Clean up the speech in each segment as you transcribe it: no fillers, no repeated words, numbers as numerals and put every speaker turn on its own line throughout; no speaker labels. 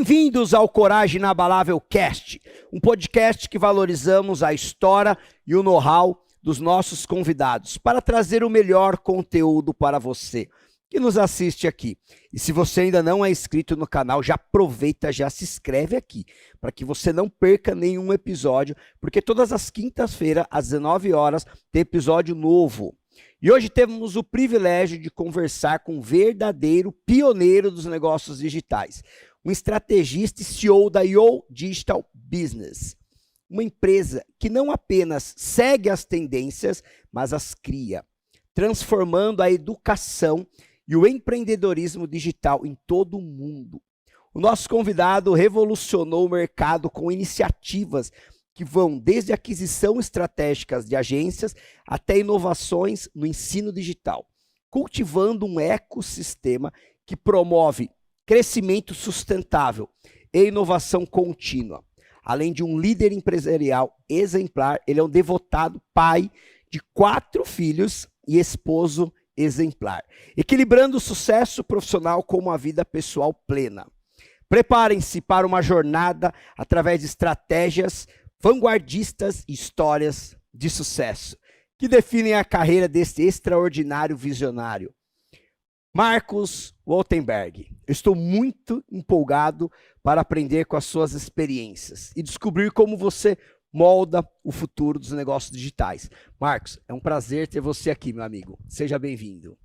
Bem-vindos ao Coragem Inabalável Cast, um podcast que valorizamos a história e o know-how dos nossos convidados para trazer o melhor conteúdo para você que nos assiste aqui. E se você ainda não é inscrito no canal, já aproveita, já se inscreve aqui, para que você não perca nenhum episódio, porque todas as quintas-feiras, às 19 horas, tem episódio novo. E hoje temos o privilégio de conversar com um verdadeiro pioneiro dos negócios digitais, um estrategista e CEO da Yo Digital Business, uma empresa que não apenas segue as tendências, mas as cria, transformando a educação e o empreendedorismo digital em todo o mundo. O nosso convidado revolucionou o mercado com iniciativas que vão desde aquisição estratégicas de agências até inovações no ensino digital, cultivando um ecossistema que promove crescimento sustentável e inovação contínua. Além de um líder empresarial exemplar, ele é um devotado pai de 4 filhos e esposo exemplar, equilibrando o sucesso profissional com uma vida pessoal plena. Preparem-se para uma jornada através de estratégias vanguardistas e histórias de sucesso que definem a carreira deste extraordinário visionário, Marcos Waltenberg. Eu estou muito empolgado para aprender com as suas experiências e descobrir como você molda o futuro dos negócios digitais. Marcos, é um prazer ter você aqui, meu amigo. Seja bem-vindo.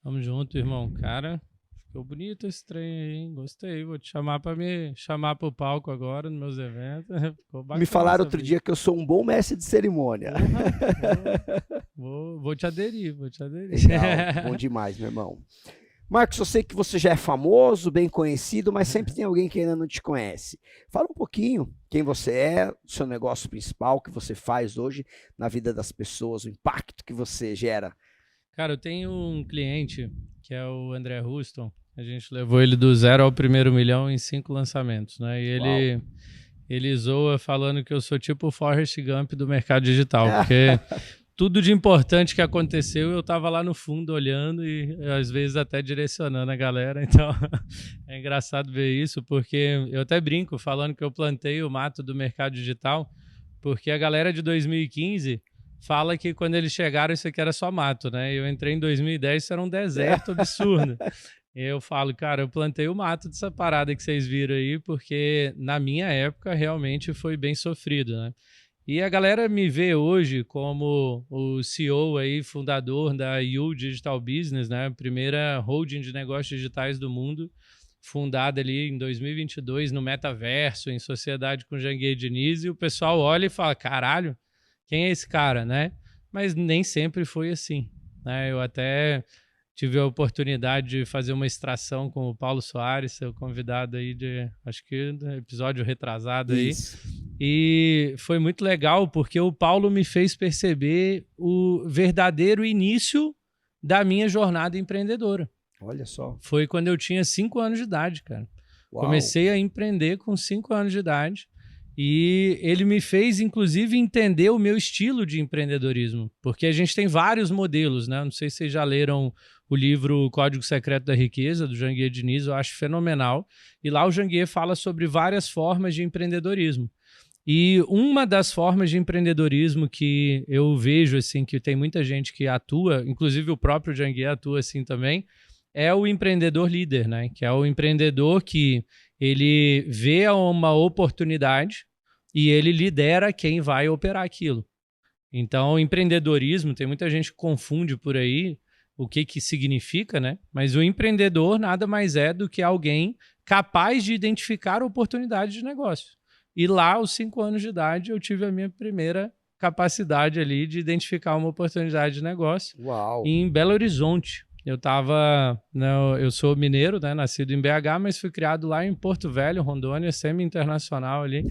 Tamo junto, irmão. Cara, ficou bonito esse trem aí, hein? Gostei. Vou te chamar para me chamar pro palco agora nos meus eventos. Ficou bacana.
Me falaram outro dia que eu sou um bom mestre de cerimônia.
Vou te aderir,
Legal, bom demais, meu irmão. Marcos, eu sei que você já é famoso, bem conhecido, mas sempre tem alguém que ainda não te conhece. Fala um pouquinho quem você é, o seu negócio principal, o que você faz hoje na vida das pessoas, o impacto que você gera.
Cara, eu tenho um cliente que é o André Ruston. A gente levou ele do 0 ao primeiro milhão em 5 lançamentos, né? E ele zoa falando que eu sou tipo o Forrest Gump do mercado digital, porque tudo de importante que aconteceu, eu estava lá no fundo olhando e às vezes até direcionando a galera. Então é engraçado ver isso, porque eu até brinco falando que eu plantei o mato do mercado digital, porque a galera de 2015 fala que quando eles chegaram isso aqui era só mato, né? Eu entrei em 2010, isso era um deserto absurdo. E eu falo, cara, eu plantei o mato dessa parada que vocês viram aí, porque na minha época realmente foi bem sofrido, né? E a galera me vê hoje como o CEO aí, fundador da Yo Digital Business, né? A primeira holding de negócios digitais do mundo, fundada ali em 2022 no metaverso, em sociedade com Janguier Diniz, e o pessoal olha e fala, caralho, quem é esse cara, né? Mas nem sempre foi assim, né? Eu até tive a oportunidade de fazer uma extração com o Paulo Soares, seu convidado aí de, acho que episódio retrasado aí. Isso. E foi muito legal porque o Paulo me fez perceber o verdadeiro início da minha jornada empreendedora.
Olha só.
Foi quando eu tinha 5 anos de idade, cara. Uau. Comecei a empreender com 5 anos de idade. E ele me fez, inclusive, entender o meu estilo de empreendedorismo, porque a gente tem vários modelos, né? Não sei se vocês já leram o livro Código Secreto da Riqueza, do Janguier Diniz, eu acho fenomenal. E lá o Janguier fala sobre várias formas de empreendedorismo. E uma das formas de empreendedorismo que eu vejo, assim, que tem muita gente que atua, inclusive o próprio Janguier atua assim também, é o empreendedor líder, né? Que é o empreendedor que ele vê uma oportunidade e ele lidera quem vai operar aquilo. Então, o empreendedorismo, tem muita gente que confunde por aí o que significa, né? Mas o empreendedor nada mais é do que alguém capaz de identificar oportunidades de negócio. E lá, aos 5 anos de idade, eu tive a minha primeira capacidade ali de identificar uma oportunidade de negócio.
Uau.
Em Belo Horizonte. Eu sou mineiro, né, nascido em BH, mas fui criado lá em Porto Velho, Rondônia, semi-internacional ali.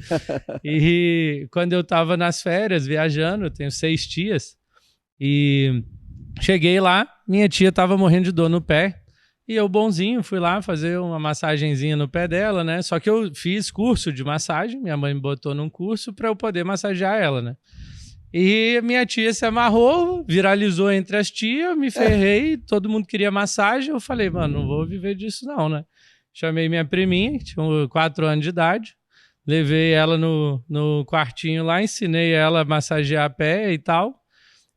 E quando eu estava nas férias, viajando, eu tenho 6 tias, e cheguei lá, minha tia estava morrendo de dor no pé, e eu bonzinho fui lá fazer uma massagenzinha no pé dela, né? Só que eu fiz curso de massagem, minha mãe me botou num curso para eu poder massagear ela, né? E minha tia se amarrou, viralizou entre as tias, me ferrei, todo mundo queria massagem. Eu falei, mano, não vou viver disso não, né? chamei minha priminha, que tinha 4 anos de idade, levei ela no quartinho lá, ensinei ela a massagear a pé e tal.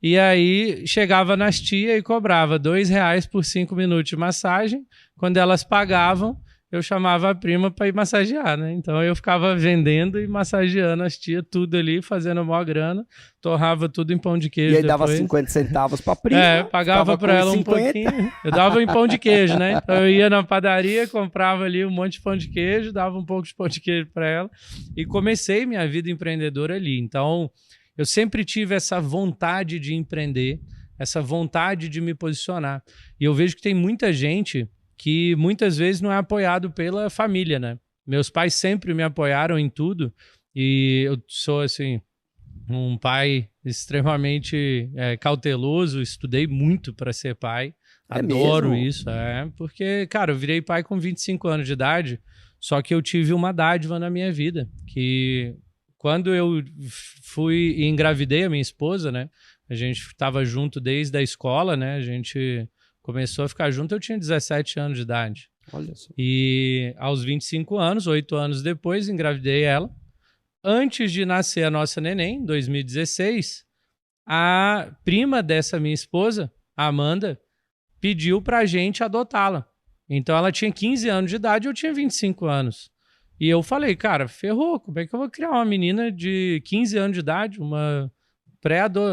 E aí chegava nas tias e cobrava R$2 por 5 minutos de massagem. Quando elas pagavam, eu chamava a prima para ir massagear, né? Então eu ficava vendendo e massageando as tias, tudo ali, fazendo a maior grana, torrava tudo em pão de queijo.
E aí
depois.
dava 50 centavos pra prima.
Pagava para ela 50. Um pouquinho. Eu dava em pão de queijo, né? Então eu ia na padaria, comprava ali um monte de pão de queijo, dava um pouco de pão de queijo para ela e comecei minha vida empreendedora ali. Então eu sempre tive essa vontade de empreender, essa vontade de me posicionar. E eu vejo que tem muita gente que muitas vezes não é apoiado pela família, né? Meus pais sempre me apoiaram em tudo e eu sou, assim, um pai extremamente cauteloso, estudei muito para ser pai, adoro isso, porque, cara, eu virei pai com 25 anos de idade, só que eu tive uma dádiva na minha vida, que quando eu fui e engravidei a minha esposa, né? A gente estava junto desde a escola, né? A gente começou a ficar junto, eu tinha 17 anos de idade.
Olha só.
E aos 25 anos, 8 anos depois, engravidei ela. Antes de nascer a nossa neném, em 2016, a prima dessa minha esposa, a Amanda, pediu pra gente adotá-la. Então ela tinha 15 anos de idade e eu tinha 25 anos. E eu falei, cara, ferrou, como é que eu vou criar uma menina de 15 anos de idade, uma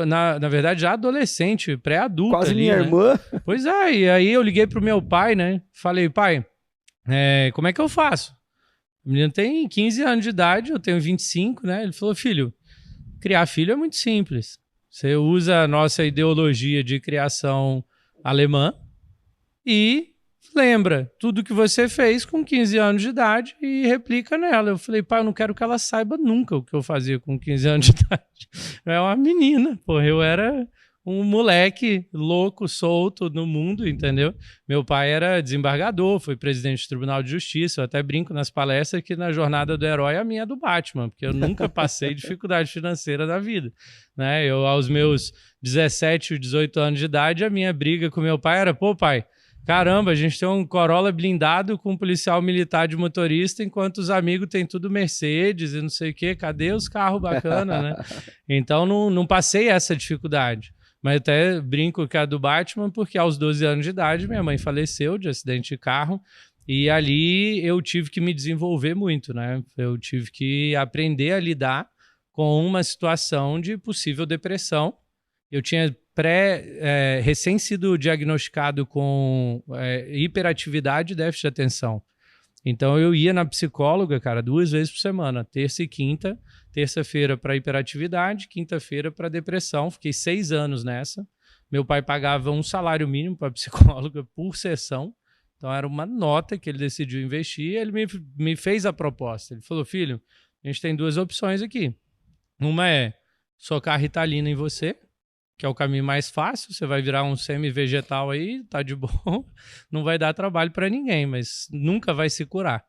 na verdade já adolescente, pré-adulta.
Quase
ali,
minha irmã.
Pois é, e aí eu liguei pro meu pai, né? Falei, pai, como é que eu faço? A menina tem 15 anos de idade, eu tenho 25, né? Ele falou, filho, criar filho é muito simples. Você usa a nossa ideologia de criação alemã e lembra tudo que você fez com 15 anos de idade e replica nela. Eu falei, pai, eu não quero que ela saiba nunca o que eu fazia com 15 anos de idade. É uma menina, pô, eu era um moleque louco, solto no mundo, entendeu? Meu pai era desembargador, foi presidente do Tribunal de Justiça, eu até brinco nas palestras que na jornada do herói a minha é do Batman, porque eu nunca passei dificuldade financeira na vida, né? Eu, aos meus 17, 18 anos de idade, a minha briga com meu pai era, pô, pai, caramba, a gente tem um Corolla blindado com um policial militar de motorista, enquanto os amigos têm tudo Mercedes e não sei o quê. Cadê os carros bacanas, né? Então, não passei essa dificuldade. Mas até brinco que é a do Batman, porque aos 12 anos de idade, minha mãe faleceu de acidente de carro. E ali eu tive que me desenvolver muito, né? Eu tive que aprender a lidar com uma situação de possível depressão. Eu tinha recém sido diagnosticado com hiperatividade e déficit de atenção. Então eu ia na psicóloga, cara, 2 vezes por semana, terça e quinta, terça-feira para hiperatividade, quinta-feira para depressão. Fiquei 6 anos nessa. Meu pai pagava um salário mínimo para psicóloga por sessão. Então era uma nota que ele decidiu investir e ele me fez a proposta. Ele falou, filho, a gente tem 2 opções aqui. Uma é socar Ritalina em você, que é o caminho mais fácil, você vai virar um semi-vegetal aí, tá de boa, não vai dar trabalho para ninguém, mas nunca vai se curar.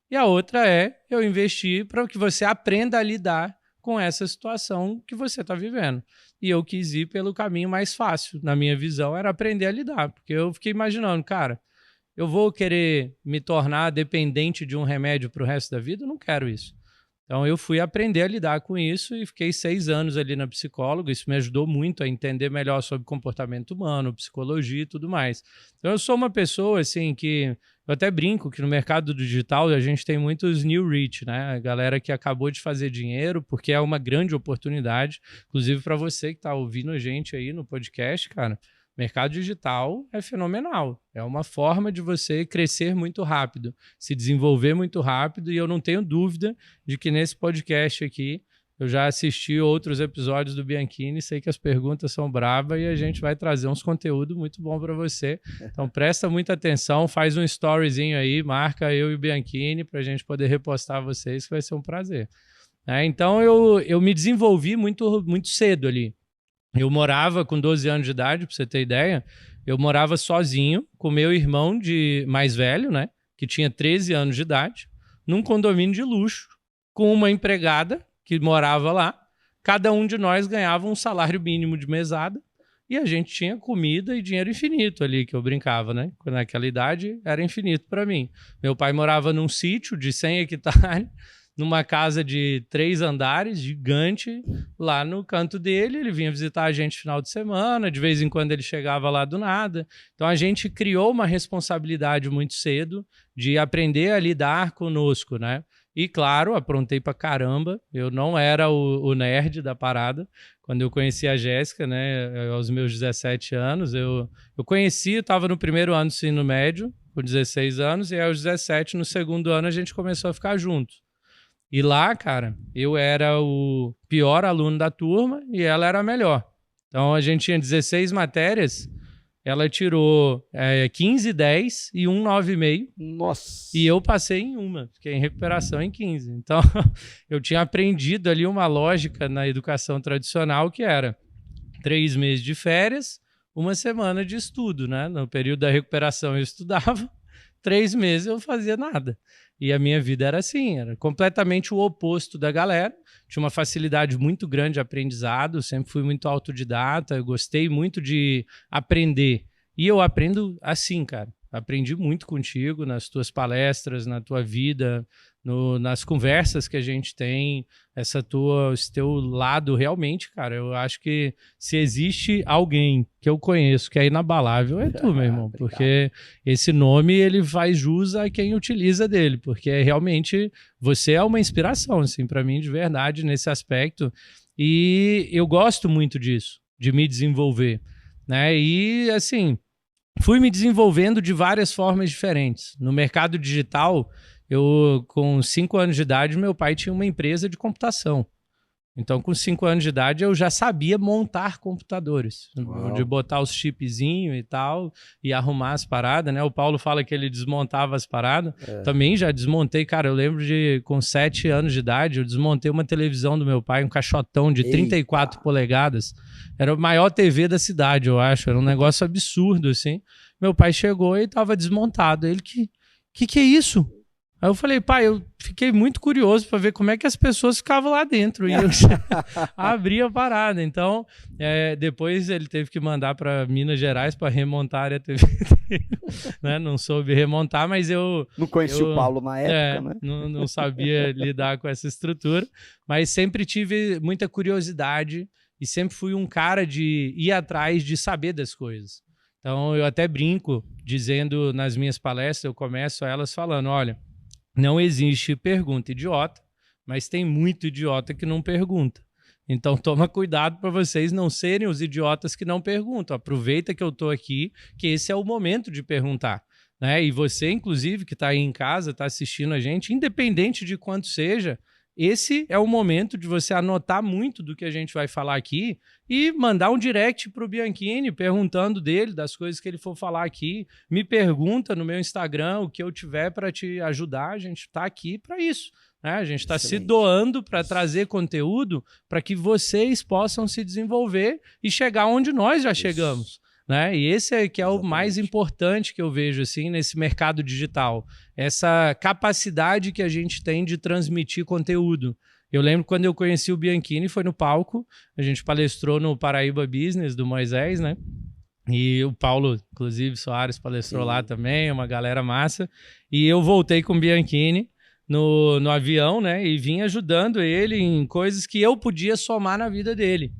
E a outra é eu investir para que você aprenda a lidar com essa situação que você está vivendo. E eu quis ir pelo caminho mais fácil, na minha visão, era aprender a lidar, porque eu fiquei imaginando, cara, eu vou querer me tornar dependente de um remédio para o resto da vida? Eu não quero isso. Então eu fui aprender a lidar com isso e fiquei 6 anos ali na psicóloga. Isso me ajudou muito a entender melhor sobre comportamento humano, psicologia e tudo mais. Então eu sou uma pessoa assim que eu até brinco que no mercado digital a gente tem muitos new rich, né? A galera que acabou de fazer dinheiro porque é uma grande oportunidade, inclusive para você que está ouvindo a gente aí no podcast, cara. Mercado digital é fenomenal. É uma forma de você crescer muito rápido, se desenvolver muito rápido, e eu não tenho dúvida de que nesse podcast aqui eu já assisti outros episódios do Bianchini, sei que as perguntas são bravas e a gente vai trazer uns conteúdos muito bom para você. Então presta muita atenção, faz um storyzinho aí, marca eu e o Bianchini para a gente poder repostar vocês, que vai ser um prazer. Então eu me desenvolvi muito, muito cedo ali. Eu morava com 12 anos de idade, para você ter ideia, eu morava sozinho com meu irmão mais velho, né, que tinha 13 anos de idade, num condomínio de luxo, com uma empregada que morava lá. Cada um de nós ganhava um salário mínimo de mesada E a gente tinha comida e dinheiro infinito ali, que eu brincava, né? Naquela idade era infinito para mim. Meu pai morava num sítio de 100 hectares, numa casa de 3 andares, gigante, lá no canto dele. Ele vinha visitar a gente no final de semana, de vez em quando ele chegava lá do nada. Então a gente criou uma responsabilidade muito cedo de aprender a lidar conosco, né? E claro, aprontei pra caramba. Eu não era o nerd da parada. Quando eu conheci a Jéssica, né, aos meus 17 anos, eu conheci, estava no primeiro ano do ensino médio, com 16 anos, e aos 17, no segundo ano, a gente começou a ficar junto. E lá, cara, eu era o pior aluno da turma e ela era a melhor. Então, a gente tinha 16 matérias, ela tirou 15, 10 e 1, 9,5.
Nossa!
E eu passei em uma, fiquei em recuperação em 15. Então, eu tinha aprendido ali uma lógica na educação tradicional que era 3 meses de férias, 1 semana de estudo, né? No período da recuperação eu estudava, 3 meses eu fazia nada. E a minha vida era assim, era completamente o oposto da galera. Tinha uma facilidade muito grande de aprendizado, sempre fui muito autodidata, eu gostei muito de aprender. E eu aprendo assim, cara. Aprendi muito contigo nas tuas palestras, na tua vida, nas conversas que a gente tem, esse teu lado realmente, cara. Eu acho que se existe alguém que eu conheço que é inabalável, é tu, meu irmão. Porque esse nome, ele faz jus a quem utiliza dele, porque realmente você é uma inspiração, assim, para mim, de verdade, nesse aspecto. E eu gosto muito disso, de me desenvolver, né? E, assim, fui me desenvolvendo de várias formas diferentes. No mercado digital, com 5 anos de idade, meu pai tinha uma empresa de computação. Então, com 5 anos de idade, eu já sabia montar computadores. Uau. De botar os chipzinhos e tal, e arrumar as paradas, né? O Paulo fala que ele desmontava as paradas. Também já desmontei, cara, eu lembro com 7 anos de idade, eu desmontei uma televisão do meu pai, um caixotão de 34 polegadas. Era a maior TV da cidade, eu acho. Era um negócio absurdo, assim. Meu pai chegou e estava desmontado. Ele, que é isso? Aí eu falei, pai, eu fiquei muito curioso para ver como é que as pessoas ficavam lá dentro. E eu abri a parada. Então, depois ele teve que mandar para Minas Gerais para remontar a TV dele, né? Não soube remontar, mas eu...
Não conheci o Paulo na época, né?
Não sabia lidar com essa estrutura. Mas sempre tive muita curiosidade e sempre fui um cara de ir atrás de saber das coisas. Então, eu até brinco, dizendo nas minhas palestras, eu começo elas falando, olha, não existe pergunta idiota, mas tem muito idiota que não pergunta. Então, toma cuidado para vocês não serem os idiotas que não perguntam. Aproveita que eu estou aqui, que esse é o momento de perguntar, né? E você, inclusive, que está aí em casa, está assistindo a gente, independente de quanto seja, esse é o momento de você anotar muito do que a gente vai falar aqui e mandar um direct para o Bianchini perguntando dele, das coisas que ele for falar aqui. Me pergunta no meu Instagram o que eu tiver para te ajudar. A gente está aqui para isso, né? A gente está se doando para trazer conteúdo para que vocês possam se desenvolver e chegar onde nós já chegamos. Né? E esse é que é o mais importante que eu vejo assim, nesse mercado digital. Essa capacidade que a gente tem de transmitir conteúdo. Eu lembro quando eu conheci o Bianchini, foi no palco, a gente palestrou no Paraíba Business do Moisés, né? E o Paulo, inclusive, Soares palestrou lá também, uma galera massa. E eu voltei com o Bianchini no avião, né? E vim ajudando ele em coisas que eu podia somar na vida dele.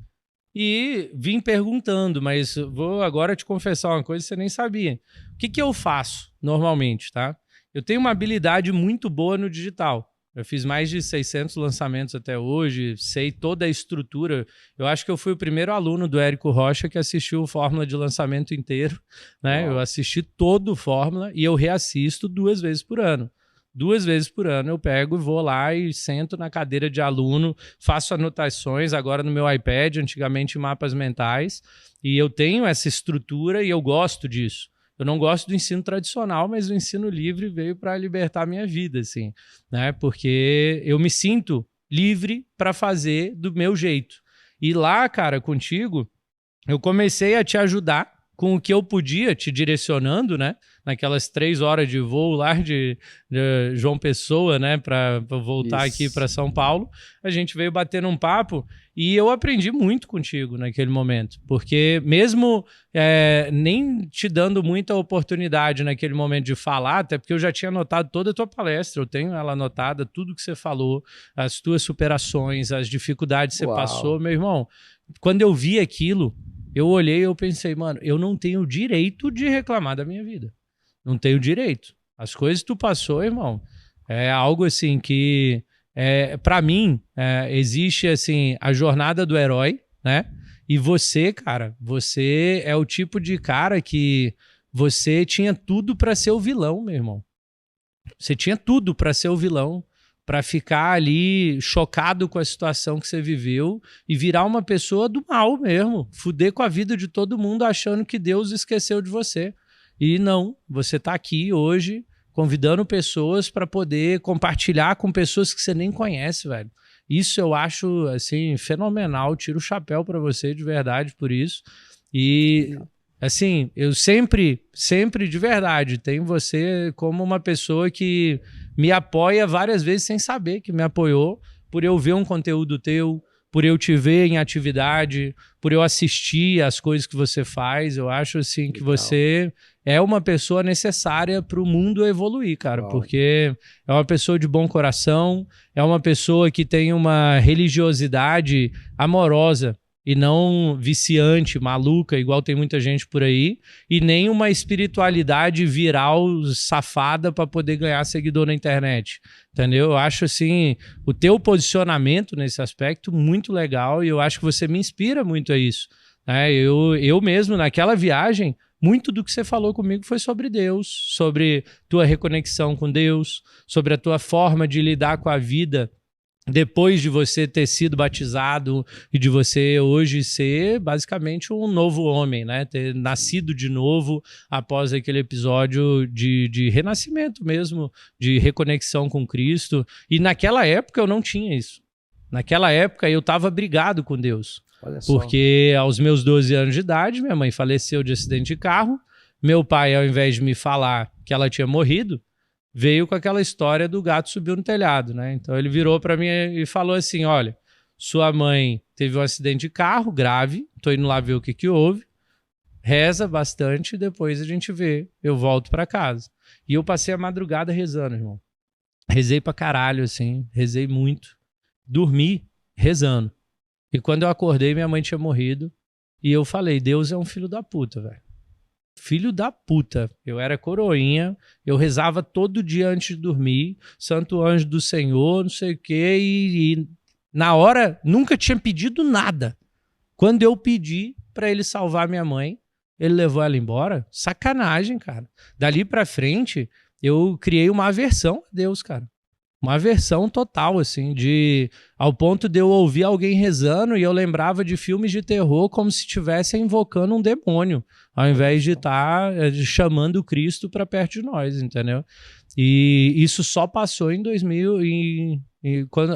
E vim perguntando, mas vou agora te confessar uma coisa que você nem sabia. O que eu faço normalmente, tá? Eu tenho uma habilidade muito boa no digital. Eu fiz mais de 600 lançamentos até hoje, sei toda a estrutura. Eu acho que eu fui o primeiro aluno do Érico Rocha que assistiu o Fórmula de lançamento inteiro, né? Eu assisti todo o Fórmula e eu reassisto 2 vezes por ano. 2 vezes por ano eu pego e vou lá e sento na cadeira de aluno, faço anotações agora no meu iPad, antigamente mapas mentais, e eu tenho essa estrutura e eu gosto disso. Eu não gosto do ensino tradicional, mas o ensino livre veio para libertar a minha vida, assim, né? Porque eu me sinto livre para fazer do meu jeito. E lá, cara, contigo, eu comecei a te ajudar com o que eu podia, te direcionando, né? naquelas 3 horas de voo lá de João Pessoa, né, para voltar aqui para São Paulo. A gente veio batendo um papo e eu aprendi muito contigo naquele momento, porque mesmo nem te dando muita oportunidade naquele momento de falar, até porque eu já tinha anotado toda a tua palestra, eu tenho ela anotada, tudo que você falou, as tuas superações, as dificuldades que você passou, meu irmão. Quando eu vi aquilo, eu olhei e eu pensei, mano, eu não tenho o direito de reclamar da minha vida. Não tenho direito. As coisas que tu passou, irmão, é algo assim que... para mim, existe assim a jornada do herói, né? E você, cara, você é o tipo de cara que você tinha tudo para ser o vilão, meu irmão. Você tinha tudo para ser o vilão, para ficar ali chocado com a situação que você viveu e virar uma pessoa do mal mesmo, fuder com a vida de todo mundo achando que Deus esqueceu de você. E não, você tá aqui hoje convidando pessoas para poder compartilhar com pessoas que você nem conhece, velho. Isso eu acho, assim, fenomenal. Tiro o chapéu para você, de verdade, por isso. E, assim, eu sempre, de verdade, tenho você como uma pessoa que me apoia várias vezes sem saber que me apoiou, por eu ver um conteúdo teu, por eu te ver em atividade, por eu assistir as coisas que você faz. Eu acho, assim, que você é uma pessoa necessária para o mundo evoluir, cara, porque é uma pessoa de bom coração, é uma pessoa que tem uma religiosidade amorosa e não viciante, maluca, igual tem muita gente por aí, e nem uma espiritualidade viral, safada, para poder ganhar seguidor na internet, entendeu? Eu acho, assim, o teu posicionamento nesse aspecto muito legal, e eu acho que você me inspira muito a isso, né? Eu mesmo, naquela viagem, muito do que você falou comigo foi sobre Deus, sobre tua reconexão com Deus, sobre a tua forma de lidar com a vida depois de você ter sido batizado e de você hoje ser basicamente um novo homem, né? Ter nascido de novo após aquele episódio de renascimento mesmo, de reconexão com Cristo. E naquela época eu não tinha isso. Naquela época eu estava brigado com Deus. Porque aos meus 12 anos de idade, minha mãe faleceu de acidente de carro. Meu pai, ao invés de me falar que ela tinha morrido, veio com aquela história do gato subiu no telhado, né? Então ele virou para mim e falou assim, olha, sua mãe teve um acidente de carro grave, tô indo lá ver o que houve, reza bastante e depois a gente vê, eu volto para casa. E eu passei a madrugada rezando, irmão. Rezei pra caralho, assim, rezei muito. Dormi rezando. E quando eu acordei, minha mãe tinha morrido e eu falei, Deus é um filho da puta, velho. Filho da puta. Eu era coroinha, eu rezava todo dia antes de dormir, Santo Anjo do Senhor, não sei o quê, e na hora nunca tinha pedido nada. Quando eu pedi pra ele salvar minha mãe, ele levou ela embora. Sacanagem, cara. Dali pra frente, eu criei uma aversão a Deus, cara. Uma aversão total, assim, ao ponto de eu ouvir alguém rezando e eu lembrava de filmes de terror como se estivesse invocando um demônio, ao invés de estar chamando Cristo para perto de nós, entendeu? E isso só passou em 2000,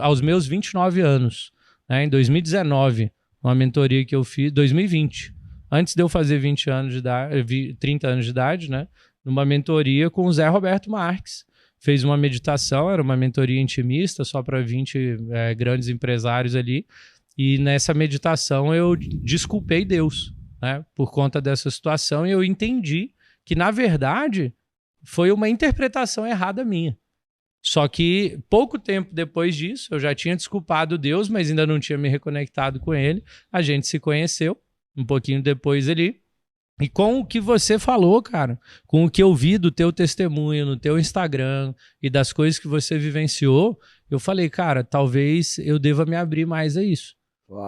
aos meus 29 anos, né? Em 2019, uma mentoria que eu fiz, 2020, antes de eu fazer 20 anos de idade, 30 anos de idade, né? Numa mentoria com o Zé Roberto Marques. Fez uma meditação, era uma mentoria intimista, só para 20 grandes empresários ali. E nessa meditação eu desculpei Deus, né, por conta dessa situação. E eu entendi que, na verdade, foi uma interpretação errada minha. Só que pouco tempo depois disso, eu já tinha desculpado Deus, mas ainda não tinha me reconectado com ele. A gente se conheceu um pouquinho depois ali. E com o que você falou, cara, com o que eu vi do teu testemunho no teu Instagram e das coisas que você vivenciou, eu falei, cara, talvez eu deva me abrir mais a isso.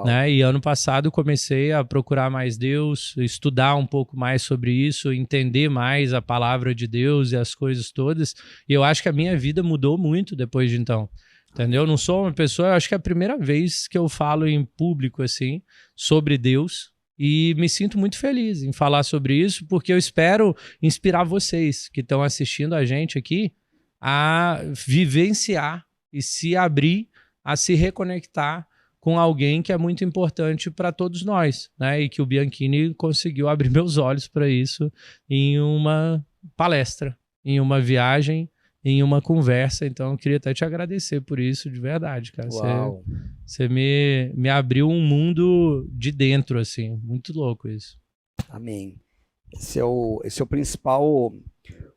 Né? E ano passado comecei a procurar mais Deus, estudar um pouco mais sobre isso, entender mais a palavra de Deus e as coisas todas. E eu acho que a minha vida mudou muito depois de então. Entendeu? Eu não sou uma pessoa, eu acho que é a primeira vez que eu falo em público assim sobre Deus. E me sinto muito feliz em falar sobre isso, porque eu espero inspirar vocês que estão assistindo a gente aqui a vivenciar e se abrir, a se reconectar com alguém que é muito importante para todos nós, né? E que o Bianchini conseguiu abrir meus olhos para isso em uma palestra, em uma viagem, em uma conversa. Então eu queria até te agradecer por isso, de verdade, cara. Você me abriu um mundo de dentro, assim, muito louco isso.
Amém. Esse é o principal,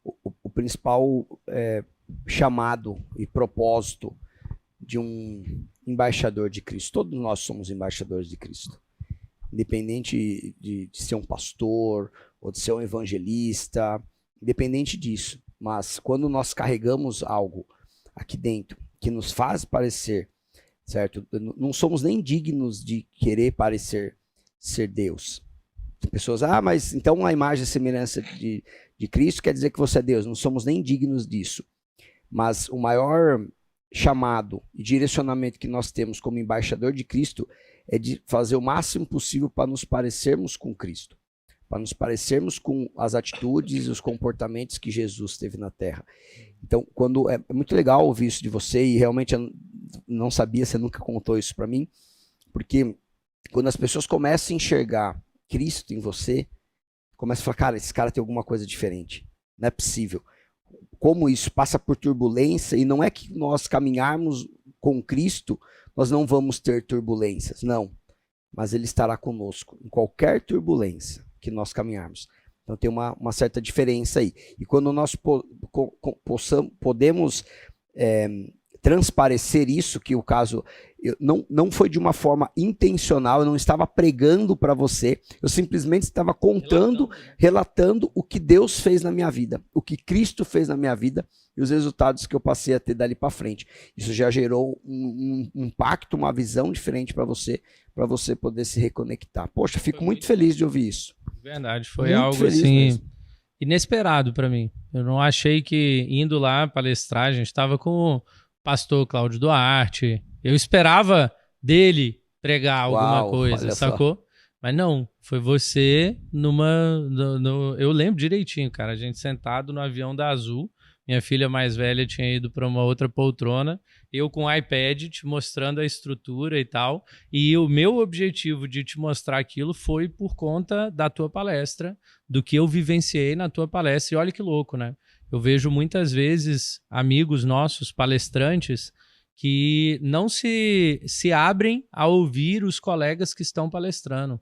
o principal chamado e propósito de um embaixador de Cristo. Todos nós somos embaixadores de Cristo. Independente de ser um pastor ou de ser um evangelista, independente disso. Mas quando nós carregamos algo aqui dentro que nos faz parecer, certo? Não somos nem dignos de querer parecer ser Deus. Pessoas, mas então a imagem e semelhança de Cristo quer dizer que você é Deus. Não somos nem dignos disso. Mas o maior chamado e direcionamento que nós temos como embaixador de Cristo é de fazer o máximo possível para nos parecermos com Cristo. Para nos parecermos com as atitudes e os comportamentos que Jesus teve na Terra. Então, quando é muito legal ouvir isso de você, e realmente eu não sabia, você nunca contou isso para mim, porque quando as pessoas começam a enxergar Cristo em você, começa a falar, cara, esse cara tem alguma coisa diferente. Não é possível. Como isso passa por turbulência, e não é que nós caminharmos com Cristo, nós não vamos ter turbulências, não. Mas Ele estará conosco em qualquer turbulência que nós caminharmos. Então tem uma certa diferença aí. E quando nós podemos transparecer isso, que o caso não foi de uma forma intencional, eu não estava pregando para você, eu simplesmente estava contando, relatando o que Deus fez na minha vida, o que Cristo fez na minha vida e os resultados que eu passei a ter dali para frente. Isso já gerou um impacto, uma visão diferente para você poder se reconectar. Poxa, fico muito feliz de ouvir isso.
Verdade, foi muito algo assim mesmo. Inesperado para mim. Eu não achei que indo lá palestrar, a gente estava com o pastor Cláudio Duarte. Eu esperava dele pregar alguma coisa, sacou? Só. Mas não, foi você eu lembro direitinho, cara, a gente sentado no avião da Azul, minha filha mais velha tinha ido para uma outra poltrona, eu com o iPad te mostrando a estrutura e tal, e o meu objetivo de te mostrar aquilo foi por conta da tua palestra, do que eu vivenciei na tua palestra, e olha que louco, né? Eu vejo muitas vezes amigos nossos, palestrantes, que não se abrem a ouvir os colegas que estão palestrando.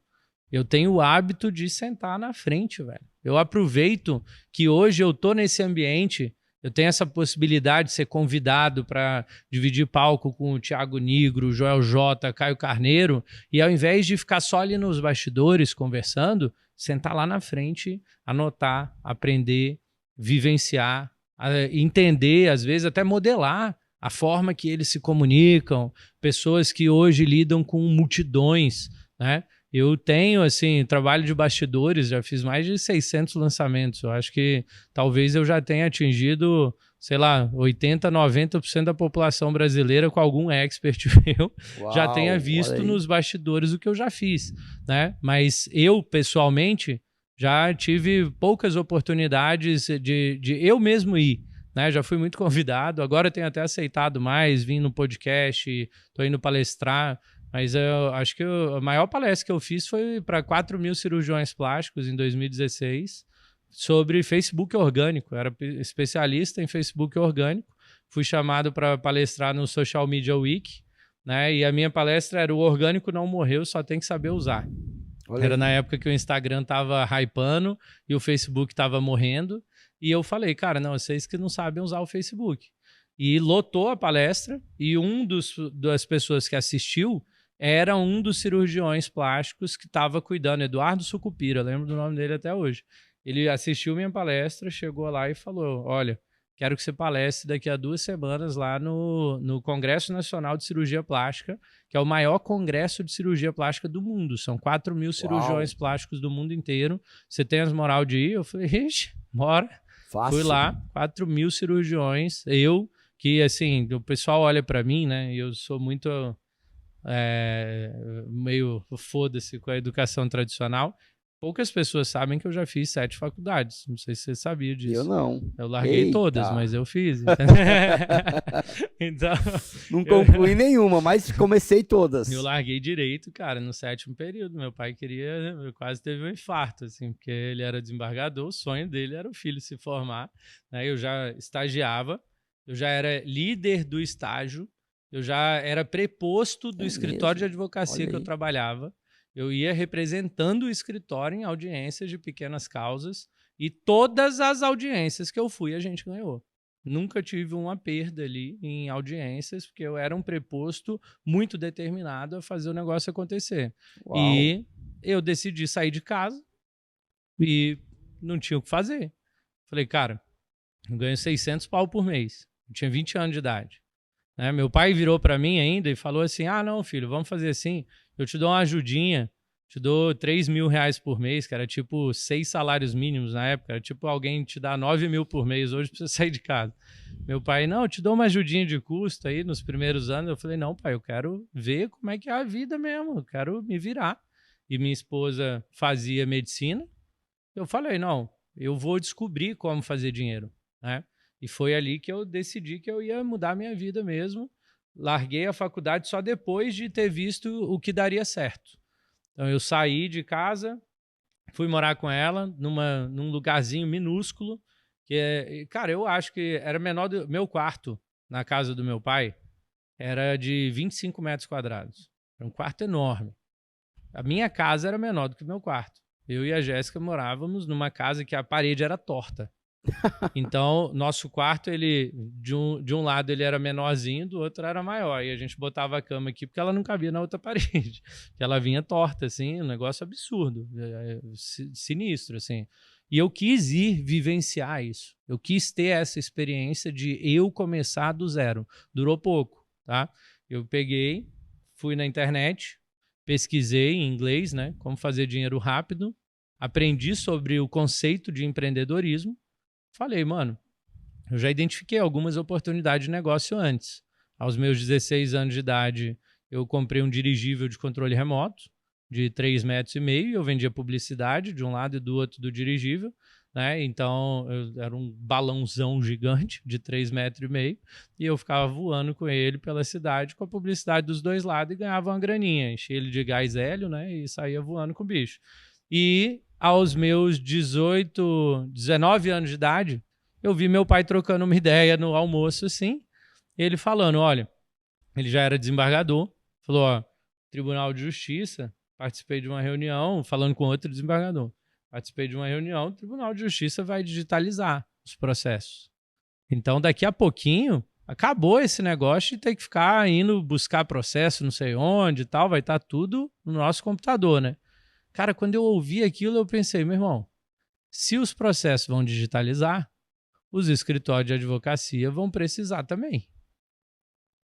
Eu tenho o hábito de sentar na frente, velho. Eu aproveito que hoje eu tô nesse ambiente, eu tenho essa possibilidade de ser convidado para dividir palco com o Thiago Nigro, Joel J, Caio Carneiro, e ao invés de ficar só ali nos bastidores conversando, sentar lá na frente, anotar, aprender, vivenciar, entender, às vezes até modelar a forma que eles se comunicam, pessoas que hoje lidam com multidões, né? Eu tenho, assim, trabalho de bastidores, já fiz mais de 600 lançamentos. Eu acho que talvez eu já tenha atingido, sei lá, 80%, 90% da população brasileira com algum expert meu. Uau, já tenha visto nos bastidores o que eu já fiz, né? Mas eu, pessoalmente, já tive poucas oportunidades de eu mesmo ir, né? Já fui muito convidado, agora tenho até aceitado mais, vim no podcast, estou indo palestrar. Mas eu acho que a maior palestra que eu fiz foi para 4.000 cirurgiões plásticos em 2016 sobre Facebook orgânico. Eu era especialista em Facebook orgânico. Fui chamado para palestrar no Social Media Week, né? E a minha palestra era: o orgânico não morreu, só tem que saber usar. Olha. Era na época que o Instagram estava hypando e o Facebook estava morrendo. E eu falei, cara, não, vocês que não sabem usar o Facebook. E lotou a palestra e das pessoas que assistiu era um dos cirurgiões plásticos que estava cuidando, Eduardo Sucupira, lembro do nome dele até hoje. Ele assistiu minha palestra, chegou lá e falou: olha, quero que você palestre daqui a 2 semanas lá no Congresso Nacional de Cirurgia Plástica, que é o maior congresso de cirurgia plástica do mundo. São 4.000 cirurgiões plásticos do mundo inteiro. Você tem as moral de ir? Eu falei, ixi, bora. Fácil. Fui lá, 4.000 cirurgiões, que assim, o pessoal olha para mim, né, e eu sou muito... meio foda-se com a educação tradicional. Poucas pessoas sabem que eu já fiz 7 faculdades. Não sei se você sabia disso.
Eu não.
Eu larguei
Eita.
todas, mas eu fiz. Então,
não concluí nenhuma, mas comecei todas.
Eu larguei direito, cara, no 7º período. Meu pai quase teve um infarto, assim, porque ele era desembargador, o sonho dele era o filho se formar. Né? Eu já estagiava, eu já era líder do estágio, eu já era preposto do escritório de advocacia que eu trabalhava. Eu ia representando o escritório em audiências de pequenas causas e todas as audiências que eu fui, a gente ganhou. Nunca tive uma perda ali em audiências, porque eu era um preposto muito determinado a fazer o negócio acontecer. Uau. E eu decidi sair de casa e não tinha o que fazer. Falei, cara, eu ganho 600 pau por mês. Eu tinha 20 anos de idade. Né? Meu pai virou para mim ainda e falou assim, não, filho, vamos fazer assim, eu te dou uma ajudinha, te dou 3 mil reais por mês, que era tipo 6 salários mínimos na época, era tipo alguém te dá 9 mil por mês hoje pra você sair de casa. Meu pai, não, eu te dou uma ajudinha de custo aí nos primeiros anos. Eu falei, não, pai, eu quero ver como é que é a vida mesmo, eu quero me virar. E minha esposa fazia medicina. Eu falei, não, eu vou descobrir como fazer dinheiro, né? E foi ali que eu decidi que eu ia mudar minha vida mesmo. Larguei a faculdade só depois de ter visto o que daria certo. Então eu saí de casa, fui morar com ela num lugarzinho minúsculo, que cara, eu acho que era menor do meu quarto na casa do meu pai, era de 25 metros quadrados. Era um quarto enorme. A minha casa era menor do que o meu quarto. Eu e a Jéssica morávamos numa casa que a parede era torta. Então, nosso quarto, ele de um lado ele era menorzinho, do outro era maior. E a gente botava a cama aqui porque ela não cabia na outra parede. Que ela vinha torta, assim, um negócio absurdo, sinistro, assim. E eu quis ir vivenciar isso. Eu quis ter essa experiência de eu começar do zero. Durou pouco, tá? Eu peguei, fui na internet, pesquisei em inglês, né? Como fazer dinheiro rápido. Aprendi sobre o conceito de empreendedorismo. Falei, mano, eu já identifiquei algumas oportunidades de negócio antes. Aos meus 16 anos de idade, eu comprei um dirigível de controle remoto de 3,5 metros e eu vendia publicidade de um lado e do outro do dirigível, né? Então, era um balãozão gigante de 3,5 metros e eu ficava voando com ele pela cidade com a publicidade dos dois lados e ganhava uma graninha. Enchia ele de gás hélio, né? E saía voando com o bicho. E aos meus 19 anos de idade, eu vi meu pai trocando uma ideia no almoço, assim, ele falando, olha, ele já era desembargador, falou, ó, Tribunal de Justiça, participei de uma reunião, falando com outro desembargador, participei de uma reunião, o Tribunal de Justiça vai digitalizar os processos. Então, daqui a pouquinho, acabou esse negócio de ter que ficar indo buscar processo não sei onde e tal, vai estar tudo no nosso computador, né? Cara, quando eu ouvi aquilo, eu pensei, meu irmão, se os processos vão digitalizar, os escritórios de advocacia vão precisar também.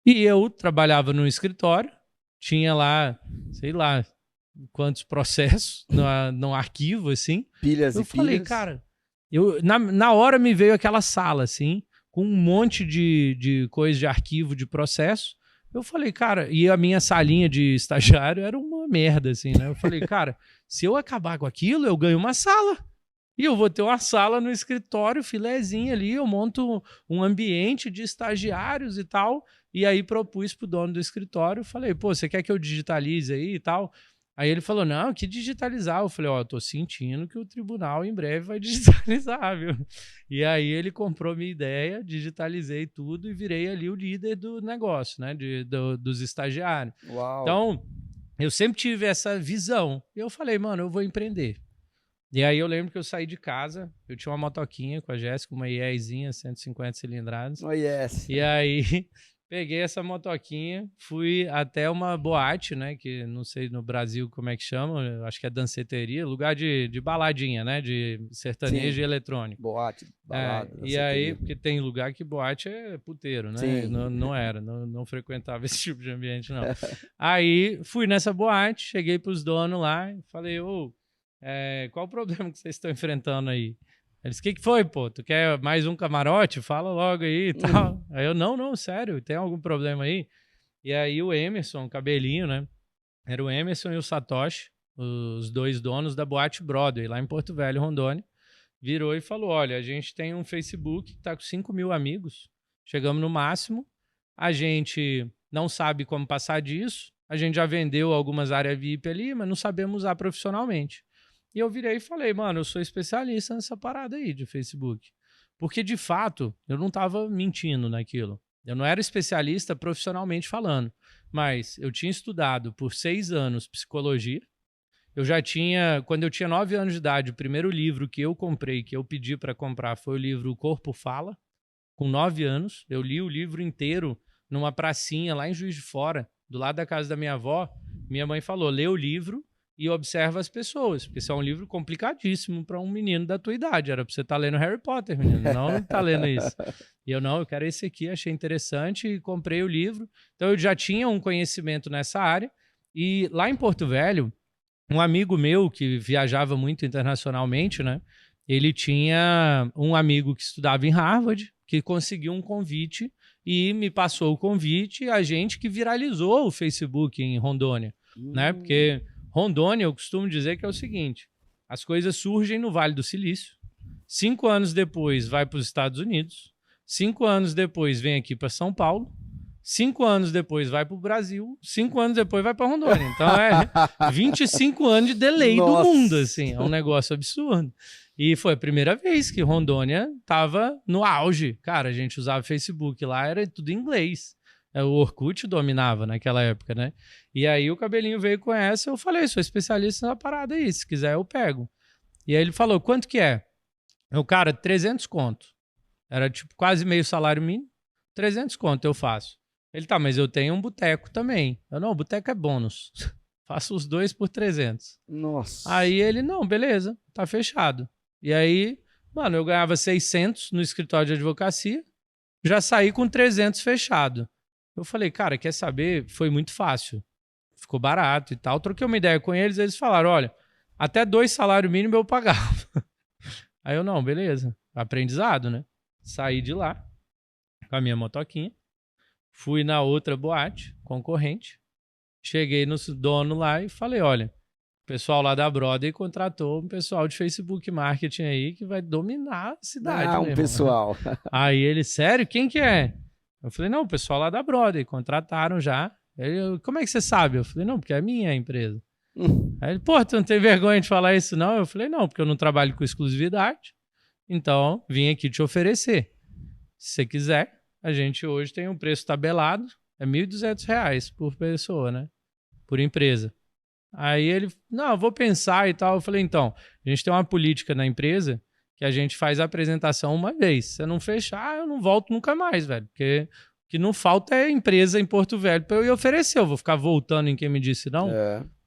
E eu trabalhava num escritório, tinha lá, sei lá, quantos processos no arquivo, assim.
Pilhas
eu
e
falei,
pilhas.
cara, na hora me veio aquela sala, assim, com um monte de coisa de arquivo, de processo. Eu falei, cara, e a minha salinha de estagiário era uma merda, assim, né? Eu falei, cara, se eu acabar com aquilo, eu ganho uma sala. E eu vou ter uma sala no escritório, filezinho ali, eu monto um ambiente de estagiários e tal. E aí propus pro dono do escritório, falei, pô, você quer que eu digitalize aí e tal? Aí ele falou, não, que digitalizar? Eu falei, ó, eu tô sentindo que o tribunal em breve vai digitalizar, viu? E aí ele comprou minha ideia, digitalizei tudo e virei ali o líder do negócio, né? Dos estagiários.
Uau.
Então, eu sempre tive essa visão. E eu falei, mano, eu vou empreender. E aí eu lembro que eu saí de casa, eu tinha uma motoquinha com a Jéssica, uma IEzinha, 150 cilindradas.
Oh, yes.
E aí... peguei essa motoquinha, fui até uma boate, né? Que não sei no Brasil como é que chama, acho que é danceteria, lugar de baladinha, né? De sertanejo. Sim. E eletrônico.
Boate, balada.
E aí, porque tem lugar que boate é puteiro, né?
Sim.
Não frequentava esse tipo de ambiente, não. Aí fui nessa boate, cheguei pros donos lá e falei, qual o problema que vocês estão enfrentando aí? Eles, o que foi, pô? Tu quer mais um camarote? Fala logo aí e tal. Aí eu, não, sério, tem algum problema aí? E aí o Emerson, o cabelinho, né? Era o Emerson e o Satoshi. os dois donos da Boate Broadway, lá em Porto Velho, Rondônia, virou e falou, olha, a gente tem um Facebook que está com 5 mil amigos, chegamos no máximo, a gente não sabe como passar disso, a gente já vendeu algumas áreas VIP ali, mas não sabemos usar profissionalmente. E eu virei e falei, mano, eu sou especialista nessa parada aí de Facebook. Porque, de fato, eu não estava mentindo naquilo. Eu não era especialista profissionalmente falando, mas eu tinha estudado por 6 anos psicologia. Eu já tinha, quando eu tinha 9 anos de idade, o primeiro livro que eu comprei, que eu pedi para comprar, foi o livro O Corpo Fala. Com 9 anos, eu li o livro inteiro numa pracinha lá em Juiz de Fora, do lado da casa da minha avó. Minha mãe falou, lê o livro e observa as pessoas, porque esse é um livro complicadíssimo para um menino da tua idade. Era para você estar lendo Harry Potter, menino, não tá lendo isso. E eu quero esse aqui, achei interessante e comprei o livro. Então eu já tinha um conhecimento nessa área. E lá em Porto Velho, um amigo meu que viajava muito internacionalmente, né? Ele tinha um amigo que estudava em Harvard, que conseguiu um convite e me passou o convite, a gente que viralizou o Facebook em Rondônia, né? Porque Rondônia, eu costumo dizer que é o seguinte, as coisas surgem no Vale do Silício, 5 anos depois vai para os Estados Unidos, 5 anos depois vem aqui para São Paulo, 5 anos depois vai para o Brasil, 5 anos depois vai para Rondônia. Então é 25 anos de delay do mundo, assim, é um negócio absurdo. E foi a primeira vez que Rondônia estava no auge. Cara, a gente usava Facebook lá, era tudo em inglês. O Orkut dominava naquela época, né? E aí o Cabelinho veio com essa, eu falei, sou especialista na parada aí, se quiser eu pego. E aí ele falou, quanto que é? Eu, cara, 300 conto. Era tipo quase meio salário mínimo. 300 conto eu faço. Ele, tá, mas eu tenho um boteco também. Eu, não, boteco é bônus. Faço os 2 por 300.
Nossa.
Aí ele, não, beleza, tá fechado. E aí, mano, eu ganhava 600 no escritório de advocacia, já saí com 300 fechado. Eu falei, cara, quer saber? Foi muito fácil. Ficou barato e tal. Troquei uma ideia com eles, eles falaram, olha, até 2 salários mínimos eu pagava. Aí eu, não, beleza. Aprendizado, né? Saí de lá com a minha motoquinha, fui na outra boate, concorrente, cheguei no dono lá e falei, olha, o pessoal lá da Broadway contratou um pessoal de Facebook Marketing aí que vai dominar a cidade.
Ah, um pessoal.
Aí ele, sério? Quem que é? Eu falei, não, o pessoal lá da Broadway, contrataram já. Ele, como é que você sabe? Eu falei, não, porque é minha empresa. Aí ele, pô, tu não tem vergonha de falar isso não? Eu falei, não, porque eu não trabalho com exclusividade, então vim aqui te oferecer. Se você quiser, a gente hoje tem um preço tabelado, é R$ 1.200 por pessoa, né? Por empresa. Aí ele, não, eu vou pensar e tal. Eu falei, então, a gente tem uma política na empresa que a gente faz a apresentação uma vez. Se você não fechar, eu não volto nunca mais, velho. Porque o que não falta é empresa em Porto Velho para eu ir oferecer. Eu vou ficar voltando em quem me disse não.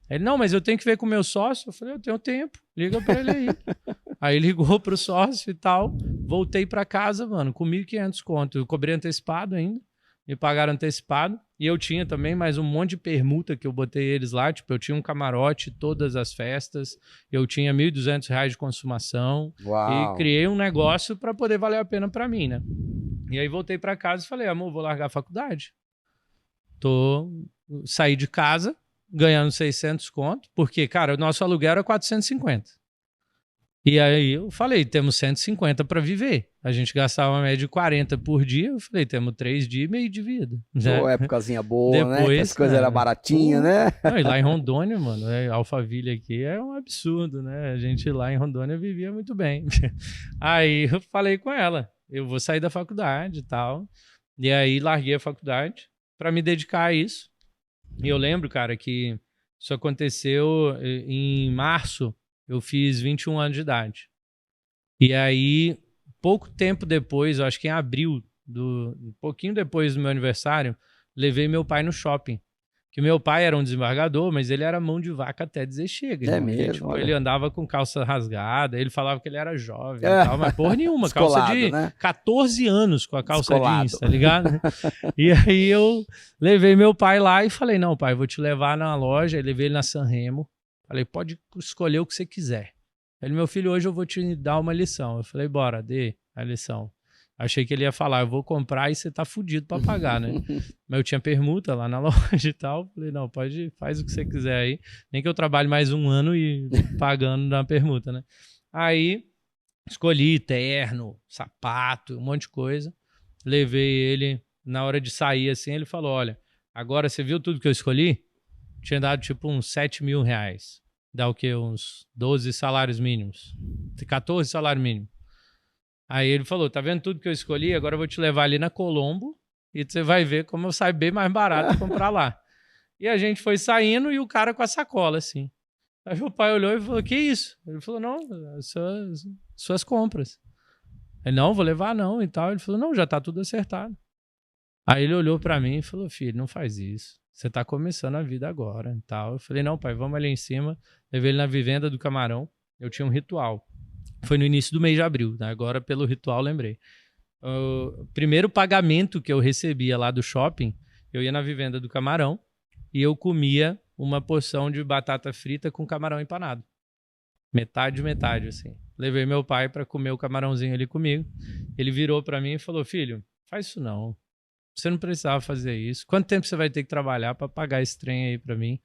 Ele, não, mas eu tenho que ver com o meu sócio. Eu falei, eu tenho tempo, liga para ele aí. Aí ligou pro sócio e tal. Voltei para casa, mano, com 1.500 conto. Eu cobrei antecipado ainda. Me pagaram antecipado. E eu tinha também mais um monte de permuta que eu botei eles lá. Tipo, eu tinha um camarote, todas as festas. Eu tinha R$ 1.200 de consumação.
Uau.
E criei um negócio para poder valer a pena para mim, né? E aí voltei para casa e falei, amor, vou largar a faculdade. Saí de casa, ganhando 600 conto. Porque, cara, o nosso aluguel era 450. E aí eu falei, temos 150 para viver. A gente gastava uma média de 40 por dia. Eu falei, temos 3 dias e meio de vida.
Né? Pô, épocazinha boa, depois, né? Que as coisas eram baratinhas, né?
Não, e lá em Rondônia, mano, Alphaville aqui é um absurdo, né? A gente lá em Rondônia vivia muito bem. Aí eu falei com ela, eu vou sair da faculdade e tal. E aí larguei a faculdade para me dedicar a isso. E eu lembro, cara, que isso aconteceu em março. Eu fiz 21 anos de idade. E aí, pouco tempo depois, eu acho que em abril, um pouquinho depois do meu aniversário, levei meu pai no shopping. Que meu pai era um desembargador, mas ele era mão de vaca até dizer chega.
É mesmo,
tipo, ele andava com calça rasgada, ele falava que ele era jovem e tal, mas porra nenhuma. Calça de 14 anos com a calça jeans, tá ligado? E aí eu levei meu pai lá e falei, não, pai, vou te levar na loja. Eu levei ele na Sanremo. Falei, pode escolher o que você quiser. Ele, meu filho, hoje eu vou te dar uma lição. Eu falei, bora, dê a lição. Achei que ele ia falar, eu vou comprar e você tá fudido pra pagar, né? Mas eu tinha permuta lá na loja e tal. Falei, não, faz o que você quiser aí. Nem que eu trabalhe mais 1 ano e pagando na permuta, né? Aí, escolhi terno, sapato, um monte de coisa. Levei ele, na hora de sair assim, ele falou, olha, agora você viu tudo que eu escolhi? Tinha dado tipo uns 7 mil reais. Dá o quê? Uns 12 salários mínimos. 14 salários mínimos. Aí ele falou, tá vendo tudo que eu escolhi? Agora eu vou te levar ali na Colombo e você vai ver como eu saio bem mais barato comprar lá. E a gente foi saindo e o cara com a sacola, assim. Aí o pai olhou e falou, que isso? Ele falou, não, suas compras. Ele, não, vou levar não e tal. Ele falou, não, já tá tudo acertado. Aí ele olhou pra mim e falou, filho, não faz isso. Você tá começando a vida agora e tal. Eu falei, não, pai, vamos ali em cima. Levei ele na vivenda do Camarão. Eu tinha um ritual. Foi no início do mês de abril, né? Agora pelo ritual lembrei. O primeiro pagamento que eu recebia lá do shopping, eu ia na vivenda do Camarão e eu comia uma porção de batata frita com camarão empanado. Metade, assim. Levei meu pai para comer o camarãozinho ali comigo. Ele virou para mim e falou, filho, faz isso não. Você não precisava fazer isso. Quanto tempo você vai ter que trabalhar para pagar esse trem aí para mim?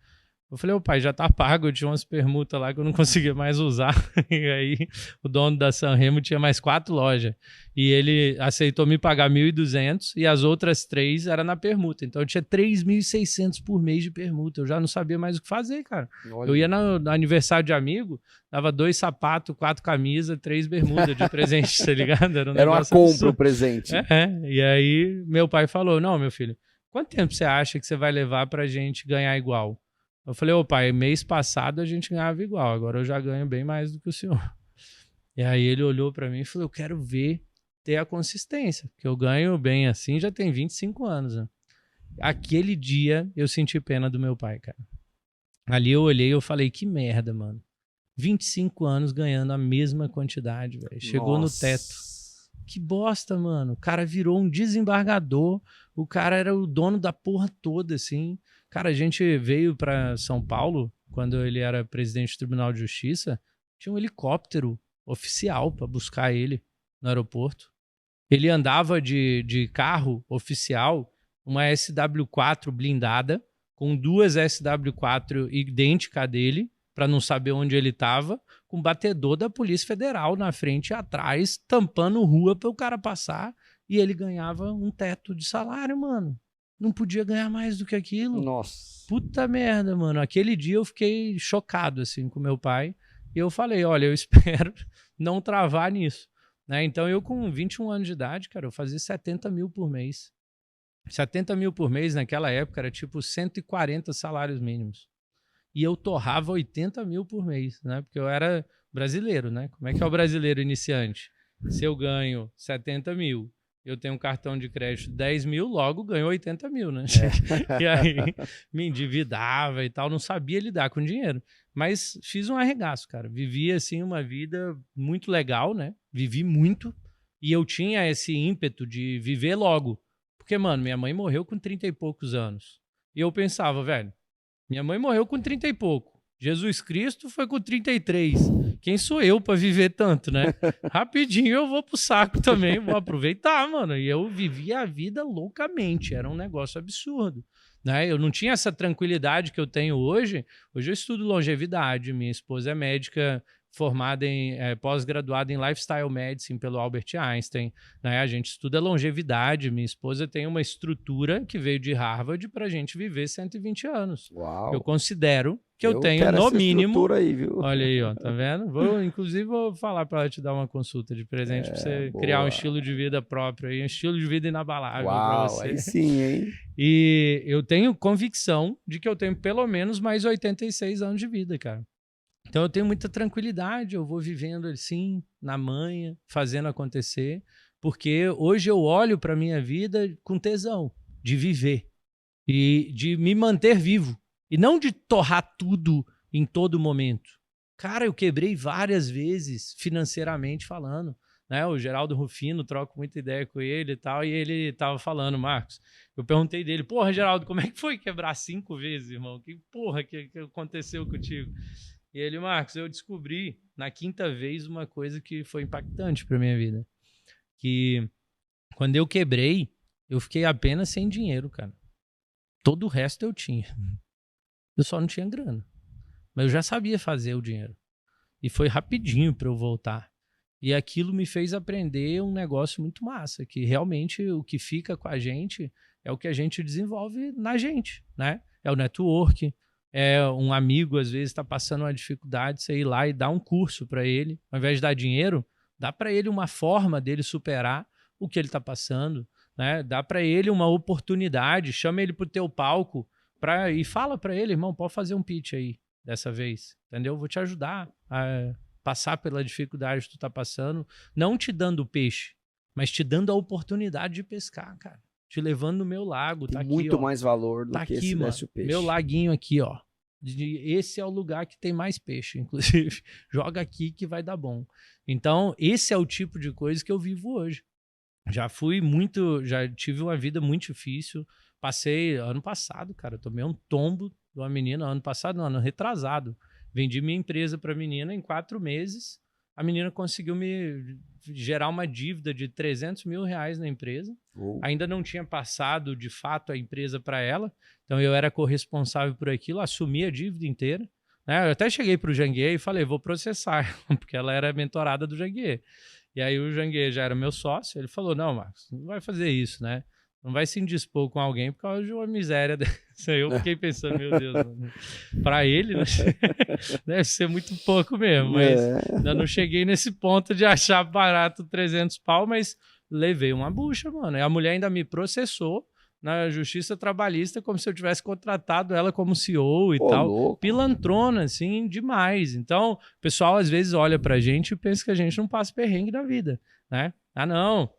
Eu falei, ô pai, já tá pago, eu tinha umas permutas lá que eu não conseguia mais usar. E aí o dono da Sanremo tinha mais 4 lojas. E ele aceitou me pagar 1.200 e as outras 3 era na permuta. Então eu tinha 3.600 por mês de permuta. Eu já não sabia mais o que fazer, cara. Olha. Eu ia no aniversário de amigo, dava 2 sapatos, 4 camisas, 3 bermudas de presente, tá ligado?
Era uma compra o presente.
E aí meu pai falou, não, meu filho, quanto tempo você acha que você vai levar pra gente ganhar igual? Eu falei, ô pai, mês passado a gente ganhava igual, agora eu já ganho bem mais do que o senhor. E aí ele olhou pra mim e falou, eu quero ver ter a consistência, porque eu ganho bem assim já tem 25 anos, né? Aquele dia eu senti pena do meu pai, cara. Ali eu olhei e eu falei, que merda, mano. 25 anos ganhando a mesma quantidade, velho. Chegou no teto. Que bosta, mano. O cara virou um desembargador, o cara era o dono da porra toda, assim. Cara, a gente veio para São Paulo, quando ele era presidente do Tribunal de Justiça, tinha um helicóptero oficial para buscar ele no aeroporto. Ele andava de carro oficial, uma SW4 blindada, com 2 SW4 idênticas dele, para não saber onde ele estava, com batedor da Polícia Federal na frente e atrás, tampando rua para o cara passar, e ele ganhava um teto de salário, mano. Não podia ganhar mais do que aquilo.
Nossa.
Puta merda, mano. Aquele dia eu fiquei chocado, assim, com meu pai. E eu falei, olha, eu espero não travar nisso. Né? Então eu com 21 anos de idade, cara, eu fazia 70 mil por mês. 70 mil por mês naquela época era tipo 140 salários mínimos. E eu torrava 80 mil por mês, né? Porque eu era brasileiro, né? Como é que é o brasileiro iniciante? Se eu ganho 70 mil, eu tenho um cartão de crédito 10 mil, logo ganho 80 mil, né? E aí me endividava e tal, não sabia lidar com dinheiro. Mas fiz um arregaço, cara. Vivi, assim, uma vida muito legal, né? Vivi muito. E eu tinha esse ímpeto de viver logo. Porque, mano, minha mãe morreu com 30 e poucos anos. E eu pensava, velho, minha mãe morreu com 30 e pouco. Jesus Cristo foi com 33. Quem sou eu pra viver tanto, né? Rapidinho eu vou pro saco também, vou aproveitar, mano. E eu vivia a vida loucamente, era um negócio absurdo. Né? Eu não tinha essa tranquilidade que eu tenho hoje. Hoje eu estudo longevidade, minha esposa é médica formada em pós-graduada em Lifestyle Medicine pelo Albert Einstein. Né? A gente estuda longevidade, minha esposa tem uma estrutura que veio de Harvard para a gente viver 120 anos.
Uau.
Eu considero que eu tenho, no mínimo...
Aí, viu?
Olha aí, ó, tá vendo? Inclusive, vou falar para ela te dar uma consulta de presente para você criar um estilo de vida próprio, aí, um estilo de vida inabalável para você.
Aí sim, hein?
E eu tenho convicção de que eu tenho pelo menos mais 86 anos de vida, cara. Então eu tenho muita tranquilidade, eu vou vivendo assim, na manha, fazendo acontecer, porque hoje eu olho para a minha vida com tesão de viver e de me manter vivo e não de torrar tudo em todo momento. Cara, eu quebrei várias vezes financeiramente falando, né? O Geraldo Rufino, troco muita ideia com ele e tal, e ele tava falando, Marcos, eu perguntei dele, porra, Geraldo, como é que foi quebrar 5 vezes, irmão? Que porra que aconteceu contigo? E ele, Marcos, eu descobri na 5ª vez uma coisa que foi impactante para minha vida. Que Quando eu quebrei, eu fiquei apenas sem dinheiro, cara. Todo o resto eu tinha. Eu só não tinha grana. Mas eu já sabia fazer o dinheiro. E foi rapidinho para eu voltar. E aquilo me fez aprender um negócio muito massa, que realmente o que fica com a gente é o que a gente desenvolve na gente, né? É o network, é um amigo, às vezes, está passando uma dificuldade, você ir lá e dar um curso para ele, ao invés de dar dinheiro, dá para ele uma forma dele superar o que ele está passando, né? Dá para ele uma oportunidade, chama ele para o teu palco e fala para ele, irmão, pode fazer um pitch aí dessa vez, entendeu? Vou te ajudar a passar pela dificuldade que tu tá passando, não te dando peixe, mas te dando a oportunidade de pescar, cara. Te levando no meu lago,
Tem
tá aqui,
muito
ó.
mais valor do
Tá
que
aqui,
se
mano.
desse o peixe.
Meu laguinho aqui, ó. Esse é o lugar que tem mais peixe, inclusive. Joga aqui que vai dar bom. Então, esse é o tipo de coisa que eu vivo hoje. Já tive uma vida muito difícil. Passei, ano passado, cara, tomei um tombo de uma menina, ano passado, não, ano retrasado. Vendi minha empresa para a menina em 4 meses. A menina conseguiu me gerar uma dívida de R$300 mil na empresa. Ainda não tinha passado, de fato, a empresa para ela. Então, eu era corresponsável por aquilo, assumi a dívida inteira. Né? Eu até cheguei para o Janguier e falei, vou processar, porque ela era mentorada do Janguier. E aí o Janguier já era meu sócio, ele falou, não, Marcos, não vai fazer isso, né? Não vai se indispor com alguém por causa de uma miséria dessa. Eu fiquei pensando, meu Deus, para ele deve ser muito pouco mesmo, mas ainda não cheguei nesse ponto de achar barato 300 pau, mas levei uma bucha, mano. E a mulher ainda me processou na justiça trabalhista como se eu tivesse contratado ela como CEO e tal.
Louco.
Pilantrona, assim, demais. Então, o pessoal às vezes olha pra gente e pensa que a gente não passa perrengue na vida, né? Ah, não.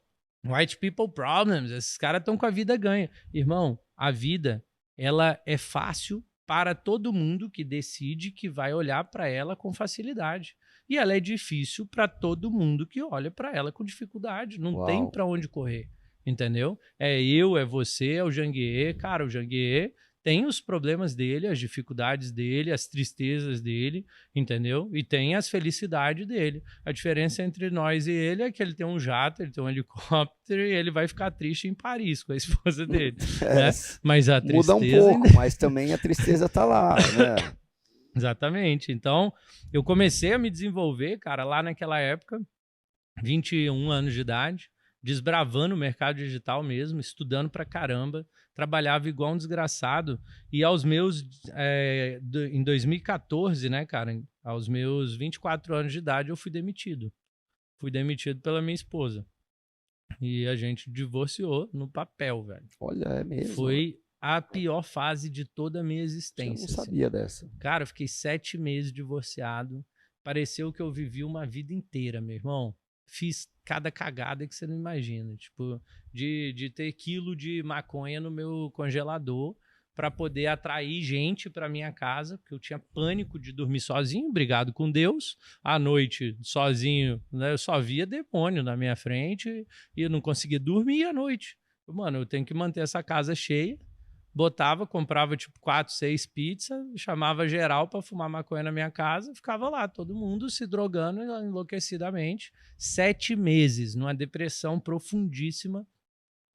White people problems. Esses caras estão com a vida ganha. Irmão, a vida, ela é fácil para todo mundo que decide que vai olhar para ela com facilidade. E ela é difícil para todo mundo que olha para ela com dificuldade. Não tem para onde correr. Entendeu? É eu, é você, é o Janguier. Cara, o Janguier tem os problemas dele, as dificuldades dele, as tristezas dele, entendeu? E tem as felicidades dele. A diferença entre nós e ele é que ele tem um jato, ele tem um helicóptero e ele vai ficar triste em Paris com a esposa dele. Né? Mas a tristeza...
Muda um pouco, mas também a tristeza tá lá, né?
Exatamente. Então, eu comecei a me desenvolver, cara, lá naquela época, 21 anos de idade, desbravando o mercado digital mesmo, estudando pra caramba, trabalhava igual um desgraçado. E aos meus, em 2014, né, cara, aos meus 24 anos de idade, eu fui demitido. Fui demitido pela minha esposa. E a gente divorciou no papel, velho.
Olha, é mesmo.
Foi a pior fase de toda a minha existência.
Eu não sabia dessa.
Cara, eu fiquei 7 meses divorciado. Pareceu que eu vivi uma vida inteira, meu irmão. Fiz cada cagada que você não imagina. Tipo, de ter quilo de maconha no meu congelador para poder atrair gente para minha casa, porque eu tinha pânico de dormir sozinho, brigado com Deus. À noite, sozinho, né, eu só via demônio na minha frente e eu não conseguia dormir à noite. Mano, eu tenho que manter essa casa cheia. Comprava tipo 4, 6 pizzas, chamava geral para fumar maconha na minha casa, ficava lá, todo mundo se drogando enlouquecidamente. 7 meses, numa depressão profundíssima.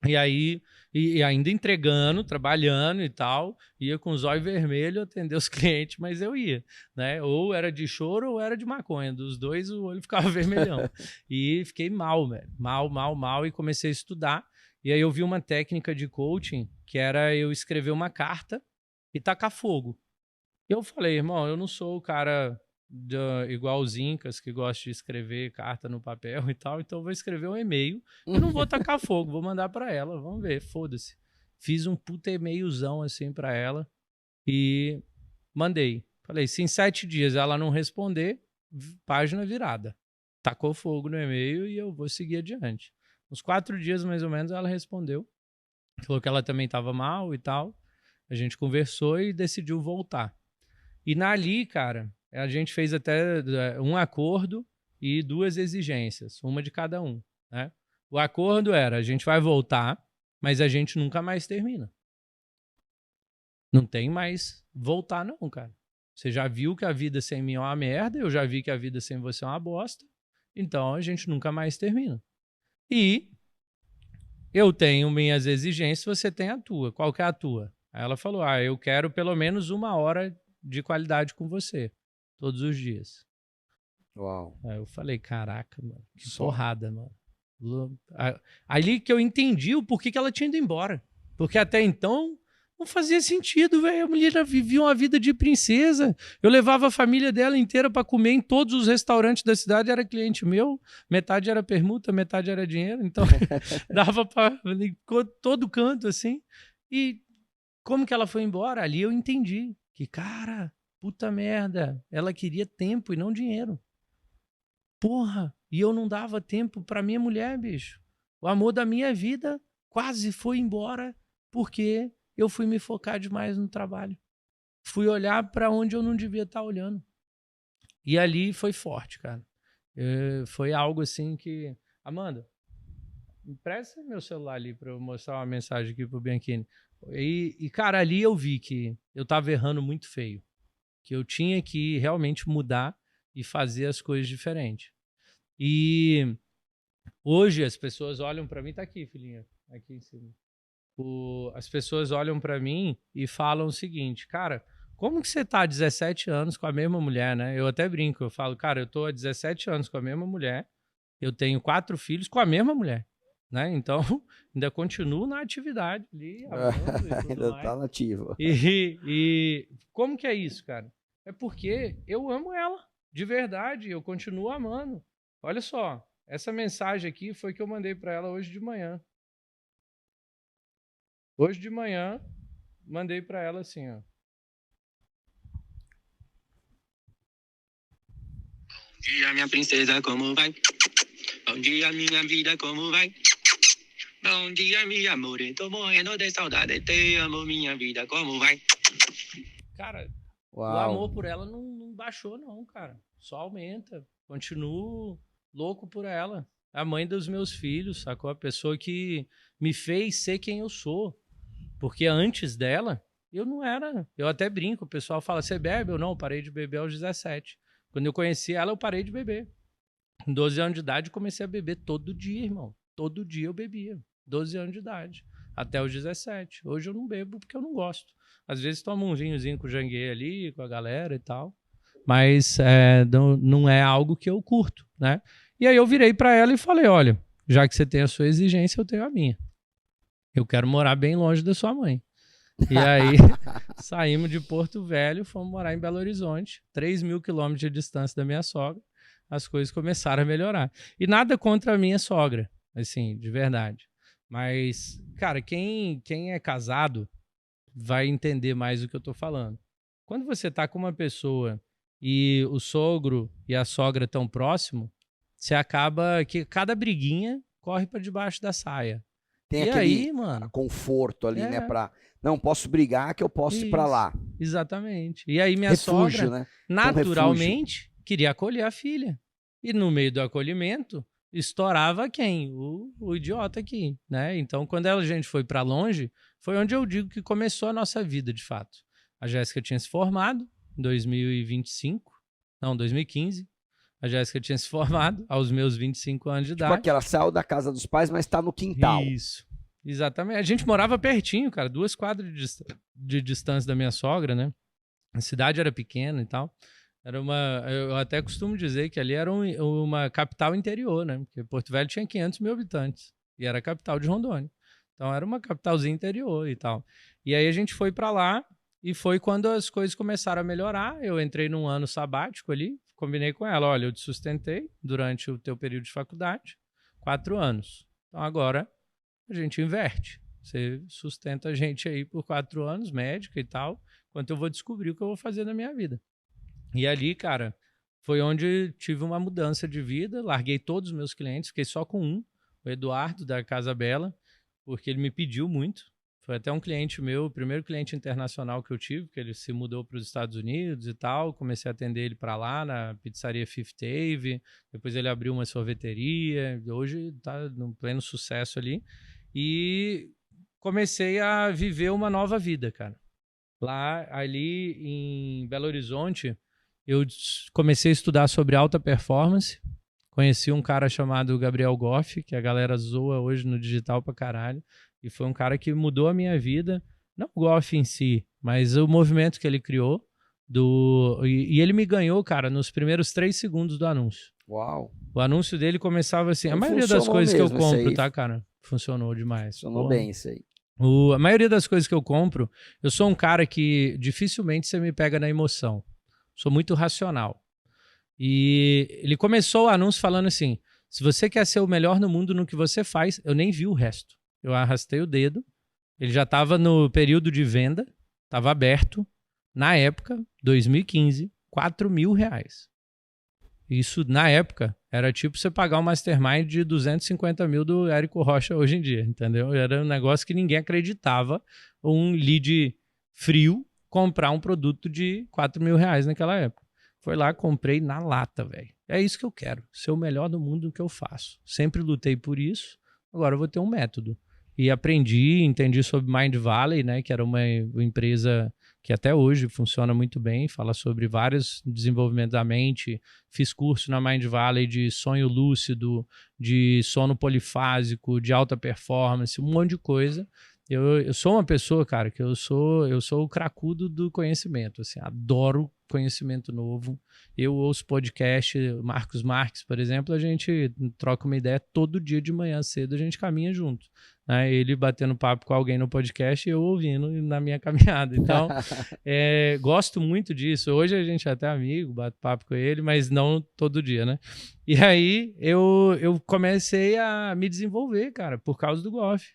E aí, e ainda entregando, trabalhando e tal, ia com os olhos vermelhos atender os clientes, mas eu ia, né? Ou era de choro ou era de maconha. Dos dois, o olho ficava vermelhão. E fiquei mal, velho. Mal, e comecei a estudar. E aí eu vi uma técnica de coaching que era eu escrever uma carta e tacar fogo. Eu falei, irmão, eu não sou o cara igual os incas que gosta de escrever carta no papel e tal, então eu vou escrever um e-mail e não vou tacar fogo, vou mandar para ela, vamos ver, foda-se. Fiz um puta e-mailzão assim para ela e mandei. Falei, se em 7 dias ela não responder, página virada. Tacou fogo no e-mail e eu vou seguir adiante. Uns 4 dias, mais ou menos, ela respondeu. Falou que ela também estava mal e tal. A gente conversou e decidiu voltar. E ali, cara, a gente fez até um acordo e 2 exigências, uma de cada um, né? O acordo era, a gente vai voltar, mas a gente nunca mais termina. Não tem mais voltar não, cara. Você já viu que a vida sem mim é uma merda, eu já vi que a vida sem você é uma bosta, então a gente nunca mais termina. E eu tenho minhas exigências, você tem a tua. Qual que é a tua? Aí ela falou, eu quero pelo menos 1 hora de qualidade com você, todos os dias.
Uau.
Aí eu falei, caraca, mano, que porrada, mano. Ali que eu entendi o porquê que ela tinha ido embora. Porque até então não fazia sentido, velho. A mulher vivia uma vida de princesa. Eu levava a família dela inteira para comer em todos os restaurantes da cidade, era cliente meu. Metade era permuta, metade era dinheiro. Então dava para todo canto assim. E como que ela foi embora? Ali eu entendi que, cara, puta merda, ela queria tempo e não dinheiro. Porra, e eu não dava tempo para minha mulher, bicho. O amor da minha vida quase foi embora porque eu fui me focar demais no trabalho. Fui olhar para onde eu não devia estar olhando. E ali foi forte, cara. Foi algo assim que... Amanda, empresta meu celular ali para eu mostrar uma mensagem aqui pro Bianchini. E, cara, ali eu vi que eu tava errando muito feio. Que eu tinha que realmente mudar e fazer as coisas diferentes. E hoje as pessoas olham para mim, tá aqui, filhinha, aqui em cima. As pessoas olham para mim e falam o seguinte, cara, como que você tá há 17 anos com a mesma mulher, né? Eu até brinco, eu falo, cara, eu tô há 17 anos com a mesma mulher, eu tenho 4 filhos com a mesma mulher, né? Então, ainda continuo na atividade ali, amando e tudo
ainda
mais.
tá nativa.
E como que é isso, cara? É porque eu amo ela, de verdade, eu continuo amando. Olha só, essa mensagem aqui foi que eu mandei para ela hoje de manhã. Hoje de manhã, mandei para ela assim, ó.
Bom dia, minha princesa, como vai? Bom dia, minha vida, como vai? Bom dia, meu amor, tô morrendo de saudade, te amo, minha vida, como vai?
Cara,
Uau.
O amor por ela não baixou não, cara. Só aumenta. Continuo louco por ela. A mãe dos meus filhos, sacou? A pessoa que me fez ser quem eu sou. Porque antes dela, eu não era. Eu até brinco, o pessoal fala, você bebe? Eu não, parei de beber aos 17. Quando eu conheci ela, eu parei de beber. Com 12 anos de idade, comecei a beber todo dia, irmão. Todo dia eu bebia. 12 anos de idade. Até os 17. Hoje eu não bebo porque eu não gosto. Às vezes tomo um vinhozinho com o janguê ali, com a galera e tal. Mas não é algo que eu curto, né? E aí eu virei pra ela e falei, olha, já que você tem a sua exigência, eu tenho a minha. Eu quero morar bem longe da sua mãe. E aí saímos de Porto Velho, fomos morar em Belo Horizonte, 3.000 quilômetros de distância da minha sogra. As coisas começaram a melhorar. E nada contra a minha sogra, assim, de verdade. Mas, cara, quem é casado vai entender mais o que eu tô falando. Quando você tá com uma pessoa e o sogro e a sogra estão próximo, você acaba que cada briguinha corre para debaixo da saia.
Tem
e
aquele
aí, mano,
conforto ali, né? Não, posso brigar que eu posso ir pra lá.
Exatamente. E aí minha
Refúgio,
sogra,
né?
naturalmente, queria acolher a filha. E no meio do acolhimento, estourava quem? O idiota aqui, né? Então, quando a gente foi para longe, foi onde eu digo que começou a nossa vida, de fato. A Jéssica tinha se formado em 2025, não, 2015. A Jéssica tinha se formado aos meus 25 anos de idade.
Tipo que ela saiu da casa dos pais, mas tá no quintal.
Isso, exatamente. A gente morava pertinho, cara, 2 quadras de distância da minha sogra, né? A cidade era pequena e tal. Eu até costumo dizer que ali era uma capital interior, né? Porque Porto Velho tinha 500 mil habitantes e era a capital de Rondônia. Então era uma capitalzinha interior e tal. E aí a gente foi para lá e foi quando as coisas começaram a melhorar. Eu entrei num ano sabático ali, combinei com ela, olha, eu te sustentei durante o teu período de faculdade, 4 anos. Então agora a gente inverte. Você sustenta a gente aí por 4 anos, médica e tal, enquanto eu vou descobrir o que eu vou fazer na minha vida. E ali, cara, foi onde tive uma mudança de vida, larguei todos os meus clientes, fiquei só com um, o Eduardo, da Casa Bela, porque ele me pediu muito. Foi até um cliente meu, o primeiro cliente internacional que eu tive, que ele se mudou para os Estados Unidos e tal, comecei a atender ele para lá, na pizzaria Fifth Ave, depois ele abriu uma sorveteria, hoje está no pleno sucesso ali, e comecei a viver uma nova vida, cara. Lá, ali em Belo Horizonte, eu comecei a estudar sobre alta performance. conheci um cara chamado Gabriel Goff, que a galera zoa hoje no digital pra caralho, e foi um cara que mudou a minha vida, não o Goff em si, mas o movimento que ele criou, e ele me ganhou, cara, nos primeiros 3 segundos do anúncio.
Uau.
O anúncio dele começava assim, a
Então
maioria das
funcionou
coisas que eu
mesmo, isso
compro,
aí.
tá, cara? Funcionou demais.
Funcionou
Porra.
bem isso aí.
A maioria das coisas que eu compro, eu sou um cara que dificilmente você me pega na emoção. Sou muito racional. E ele começou o anúncio falando assim, se você quer ser o melhor no mundo no que você faz, eu nem vi o resto. Eu arrastei o dedo, ele já estava no período de venda, estava aberto, na época, 2015, R$4.000. Isso, na época, era tipo você pagar um mastermind de 250 mil do Érico Rocha hoje em dia, entendeu? Era um negócio que ninguém acreditava, um lead frio comprar um produto de R$4.000 naquela época. Foi lá, comprei na lata, velho. É isso que eu quero, ser o melhor do mundo no que eu faço. Sempre lutei por isso, agora eu vou ter um método. E entendi sobre Mind Valley, né, que era uma empresa que até hoje funciona muito bem, fala sobre vários desenvolvimentos da mente. Fiz curso na Mind Valley de sonho lúcido, de sono polifásico, de alta performance, um monte de coisa. Eu sou uma pessoa, cara, que eu sou o cracudo do conhecimento, assim, adoro conhecimento novo. Eu ouço podcast, Marcos Marques, por exemplo, a gente troca uma ideia todo dia de manhã cedo, a gente caminha junto. Né? Ele batendo papo com alguém no podcast e eu ouvindo na minha caminhada. Então, gosto muito disso. Hoje a gente é até amigo, bato papo com ele, mas não todo dia, né? E aí eu comecei a me desenvolver, cara, por causa do Goff.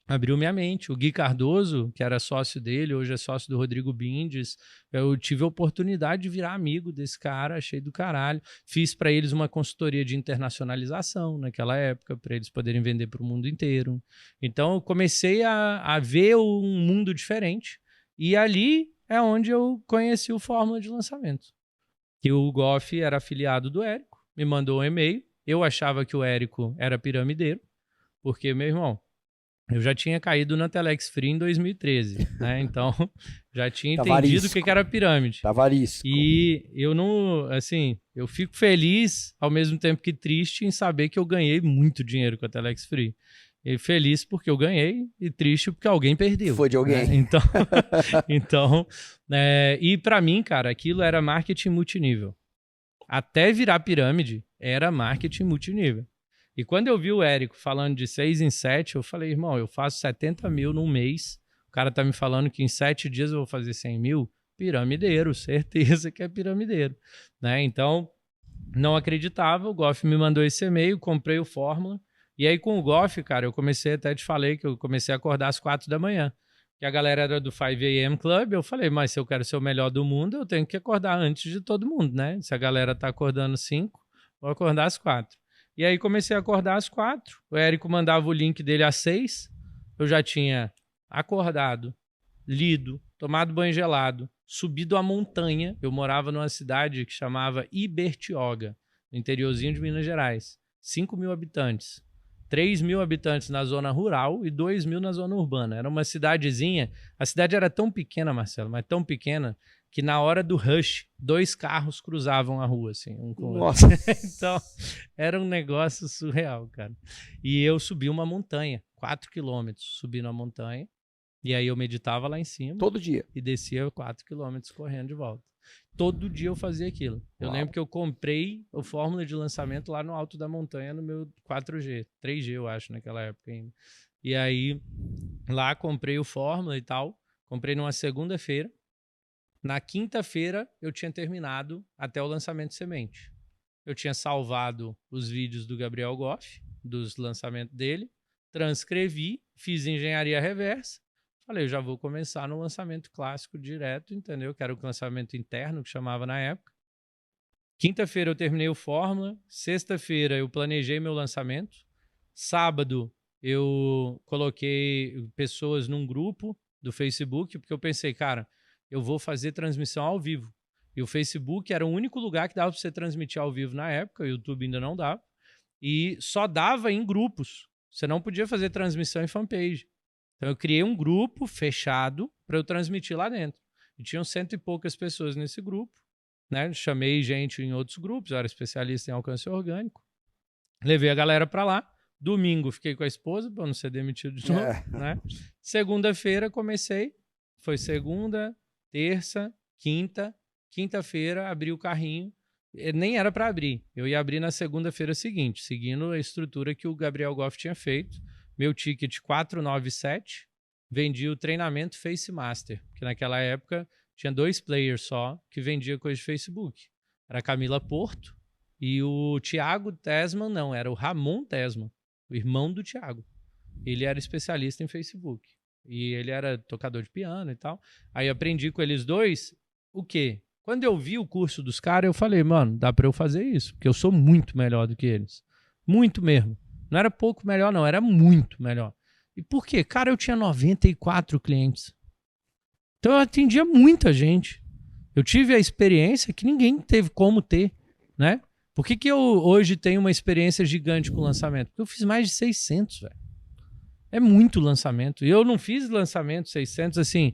Abriu minha mente. O Gui Cardoso, que era sócio dele, hoje é sócio do Rodrigo Bindes, eu tive a oportunidade de virar amigo desse cara, achei do caralho. Fiz para eles uma consultoria de internacionalização naquela época, para eles poderem vender para o mundo inteiro. Então, eu comecei a ver um mundo diferente. E ali é onde eu conheci o Fórmula de Lançamento. Que o Goff era afiliado do Érico, me mandou um e-mail. Eu achava que o Érico era piramideiro, porque, meu irmão, eu já tinha caído na Telex Free em 2013, né? Então, já tinha entendido o que era pirâmide.
Tavarisco.
E eu não, assim, eu fico feliz, ao mesmo tempo que triste, em saber que eu ganhei muito dinheiro com a Telex Free. E feliz porque eu ganhei e triste porque alguém perdeu.
Foi de alguém.
Né? E pra mim, cara, aquilo era marketing multinível. Até virar pirâmide, era marketing multinível. E quando eu vi o Érico falando de 6 em 7, eu falei, irmão, eu faço 70 mil num mês, o cara tá me falando que em 7 dias eu vou fazer 100 mil, piramideiro, certeza que é piramideiro. Né? Então, não acreditava, o Goff me mandou esse e-mail, comprei o Fórmula, e aí com o Goff, cara, eu comecei, até te falei que eu comecei a acordar às 4 da manhã, que a galera era do 5 AM Club, eu falei, mas se eu quero ser o melhor do mundo, eu tenho que acordar antes de todo mundo, né? Se a galera tá acordando 5, vou acordar às 4. E aí comecei a acordar às 4. O Érico mandava o link dele às 6. Eu já tinha acordado, lido, tomado banho gelado, subido a montanha. Eu morava numa cidade que chamava Ibertioga, no interiorzinho de Minas Gerais. 5.000 habitantes. 3.000 habitantes na zona rural e 2.000 na zona urbana. Era uma cidadezinha. A cidade era tão pequena, Marcelo, mas tão pequena, que na hora do rush, 2 carros cruzavam a rua, assim, um com o outro. Então, era um negócio surreal, cara. E eu subi uma montanha, 4 quilômetros, subi na montanha, e aí eu meditava lá em cima.
Todo dia.
E descia 4 quilômetros correndo de volta. Todo dia eu fazia aquilo. Eu lembro que eu comprei o Fórmula de Lançamento lá no alto da montanha, no meu 4G, 3G eu acho, naquela época ainda. E aí, lá comprei o Fórmula e tal, comprei numa segunda-feira. Na quinta-feira, eu tinha terminado até o lançamento semente. Eu tinha salvado os vídeos do Gabriel Goff, dos lançamentos dele, transcrevi, fiz engenharia reversa, falei, eu já vou começar no lançamento clássico direto, entendeu? Que era o lançamento interno, que chamava na época. Quinta-feira eu terminei o Fórmula, sexta-feira eu planejei meu lançamento, sábado eu coloquei pessoas num grupo do Facebook, porque eu pensei, cara, eu vou fazer transmissão ao vivo. E o Facebook era o único lugar que dava para você transmitir ao vivo na época, o YouTube ainda não dava, e só dava em grupos. Você não podia fazer transmissão em fanpage. Então eu criei um grupo fechado para eu transmitir lá dentro. E tinham 100 e poucas pessoas nesse grupo, né? Chamei gente em outros grupos, eu era especialista em alcance orgânico, Levei a galera pra lá. Domingo fiquei com a esposa pra não ser demitido de novo, né? Segunda-feira comecei. Foi segunda, terça, quinta. Quinta-feira abri o carrinho. Nem era pra abrir. Eu ia abrir na segunda-feira seguinte, seguindo a estrutura que o Gabriel Goff tinha feito. Meu ticket 497. Vendi o treinamento Face Master, que naquela época tinha 2 players só que vendia coisa de Facebook. Era a Camila Porto e o Thiago Tesman, não, era o Ramon Tesman, o irmão do Thiago. Ele era especialista em Facebook. E ele era tocador de piano e tal. Aí aprendi com eles dois o quê? Quando eu vi o curso dos caras, eu falei, mano, dá pra eu fazer isso, porque eu sou muito melhor do que eles. Muito mesmo. Não era pouco melhor, não, era muito melhor. E por quê? Cara, eu tinha 94 clientes. Então eu atendia muita gente. Eu tive a experiência que ninguém teve como ter, né? Por que eu hoje tenho uma experiência gigante com lançamento? Porque eu fiz mais de 600, velho. É muito lançamento. E eu não fiz lançamento 600 assim,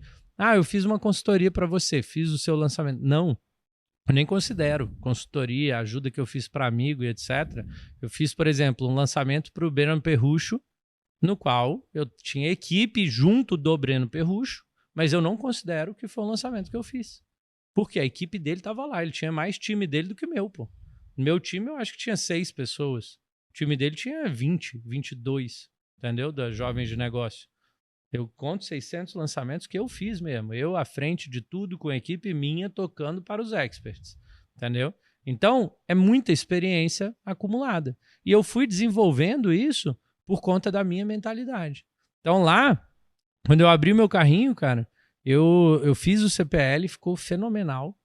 eu fiz uma consultoria para você, fiz o seu lançamento. Não, eu nem considero consultoria, ajuda que eu fiz para amigo e etc. Eu fiz, por exemplo, um lançamento para o Breno Perrucho, no qual eu tinha equipe junto do Breno Perrucho, mas eu não considero que foi um lançamento que eu fiz. Porque a equipe dele estava lá, ele tinha mais time dele do que o meu, pô. Meu time eu acho que tinha 6 pessoas. O time dele tinha 20, 22, entendeu? Das jovens de negócio. Eu conto 600 lançamentos que eu fiz mesmo. Eu à frente de tudo com a equipe minha tocando para os experts, entendeu? Então, é muita experiência acumulada. E eu fui desenvolvendo isso por conta da minha mentalidade. Então lá, quando eu abri meu carrinho, cara, eu fiz o CPL, ficou fenomenal.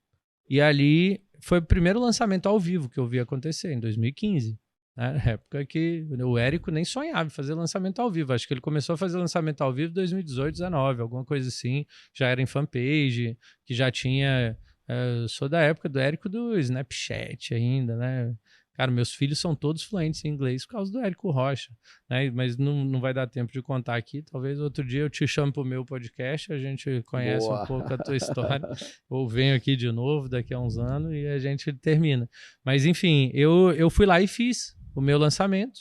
E ali foi o primeiro lançamento ao vivo que eu vi acontecer, em 2015. Né? Na época que o Érico nem sonhava em fazer lançamento ao vivo. Acho que ele começou a fazer lançamento ao vivo em 2018, 2019, alguma coisa assim. Já era em fanpage, que já tinha... Eu sou da época do Érico do Snapchat ainda, né? Cara, meus filhos são todos fluentes em inglês por causa do Érico Rocha, né? Mas não vai dar tempo de contar aqui. Talvez outro dia eu te chame para o meu podcast, a gente conhece um pouco a tua história, ou venho aqui de novo daqui a uns anos e a gente termina. Mas enfim, eu fui lá e fiz o meu lançamento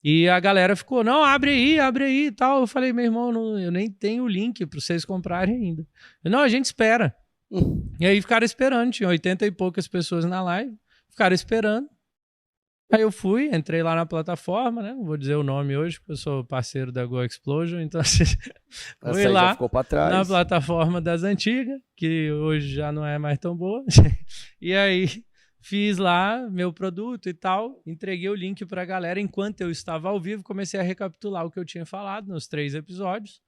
e a galera ficou, não, abre aí e tal. Eu falei, meu irmão, eu nem tenho o link para vocês comprarem ainda. Não, a gente espera. E aí ficaram esperando, tinha 80 e poucas pessoas na live, ficaram esperando. Aí eu fui, entrei lá na plataforma, né? Não vou dizer o nome hoje, porque eu sou parceiro da Go Explosion, então fui lá na plataforma das antigas, que hoje já não é mais tão boa. E aí fiz lá meu produto e tal, entreguei o link pra galera. Enquanto eu estava ao vivo, comecei a recapitular o que eu tinha falado nos 3 episódios.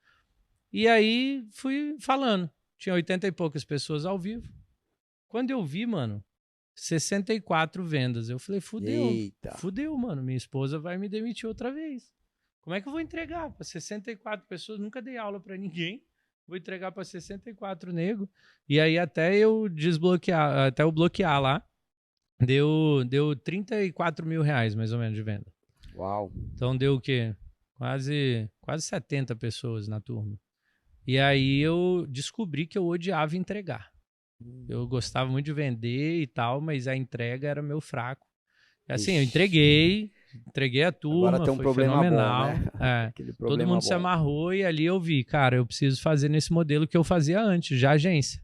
E aí fui falando. Tinha 80 e poucas pessoas ao vivo. Quando eu vi, mano, 64 vendas. Eu falei, fudeu, mano. Minha esposa vai me demitir outra vez. Como é que eu vou entregar para 64 pessoas? Nunca dei aula para ninguém. Vou entregar para 64 nego. E aí até eu desbloquear, até eu bloquear lá, deu 34 mil reais, mais ou menos, de venda.
Uau.
Então deu o quê? Quase 70 pessoas na turma. E aí eu descobri que eu odiava entregar. Eu gostava muito de vender e tal, mas a entrega era meu fraco. Assim, eu entreguei a turma,
agora tem um
foi
problema
fenomenal.
bom, né?
Todo mundo se amarrou e ali eu vi, cara, eu preciso fazer nesse modelo que eu fazia antes, já agência.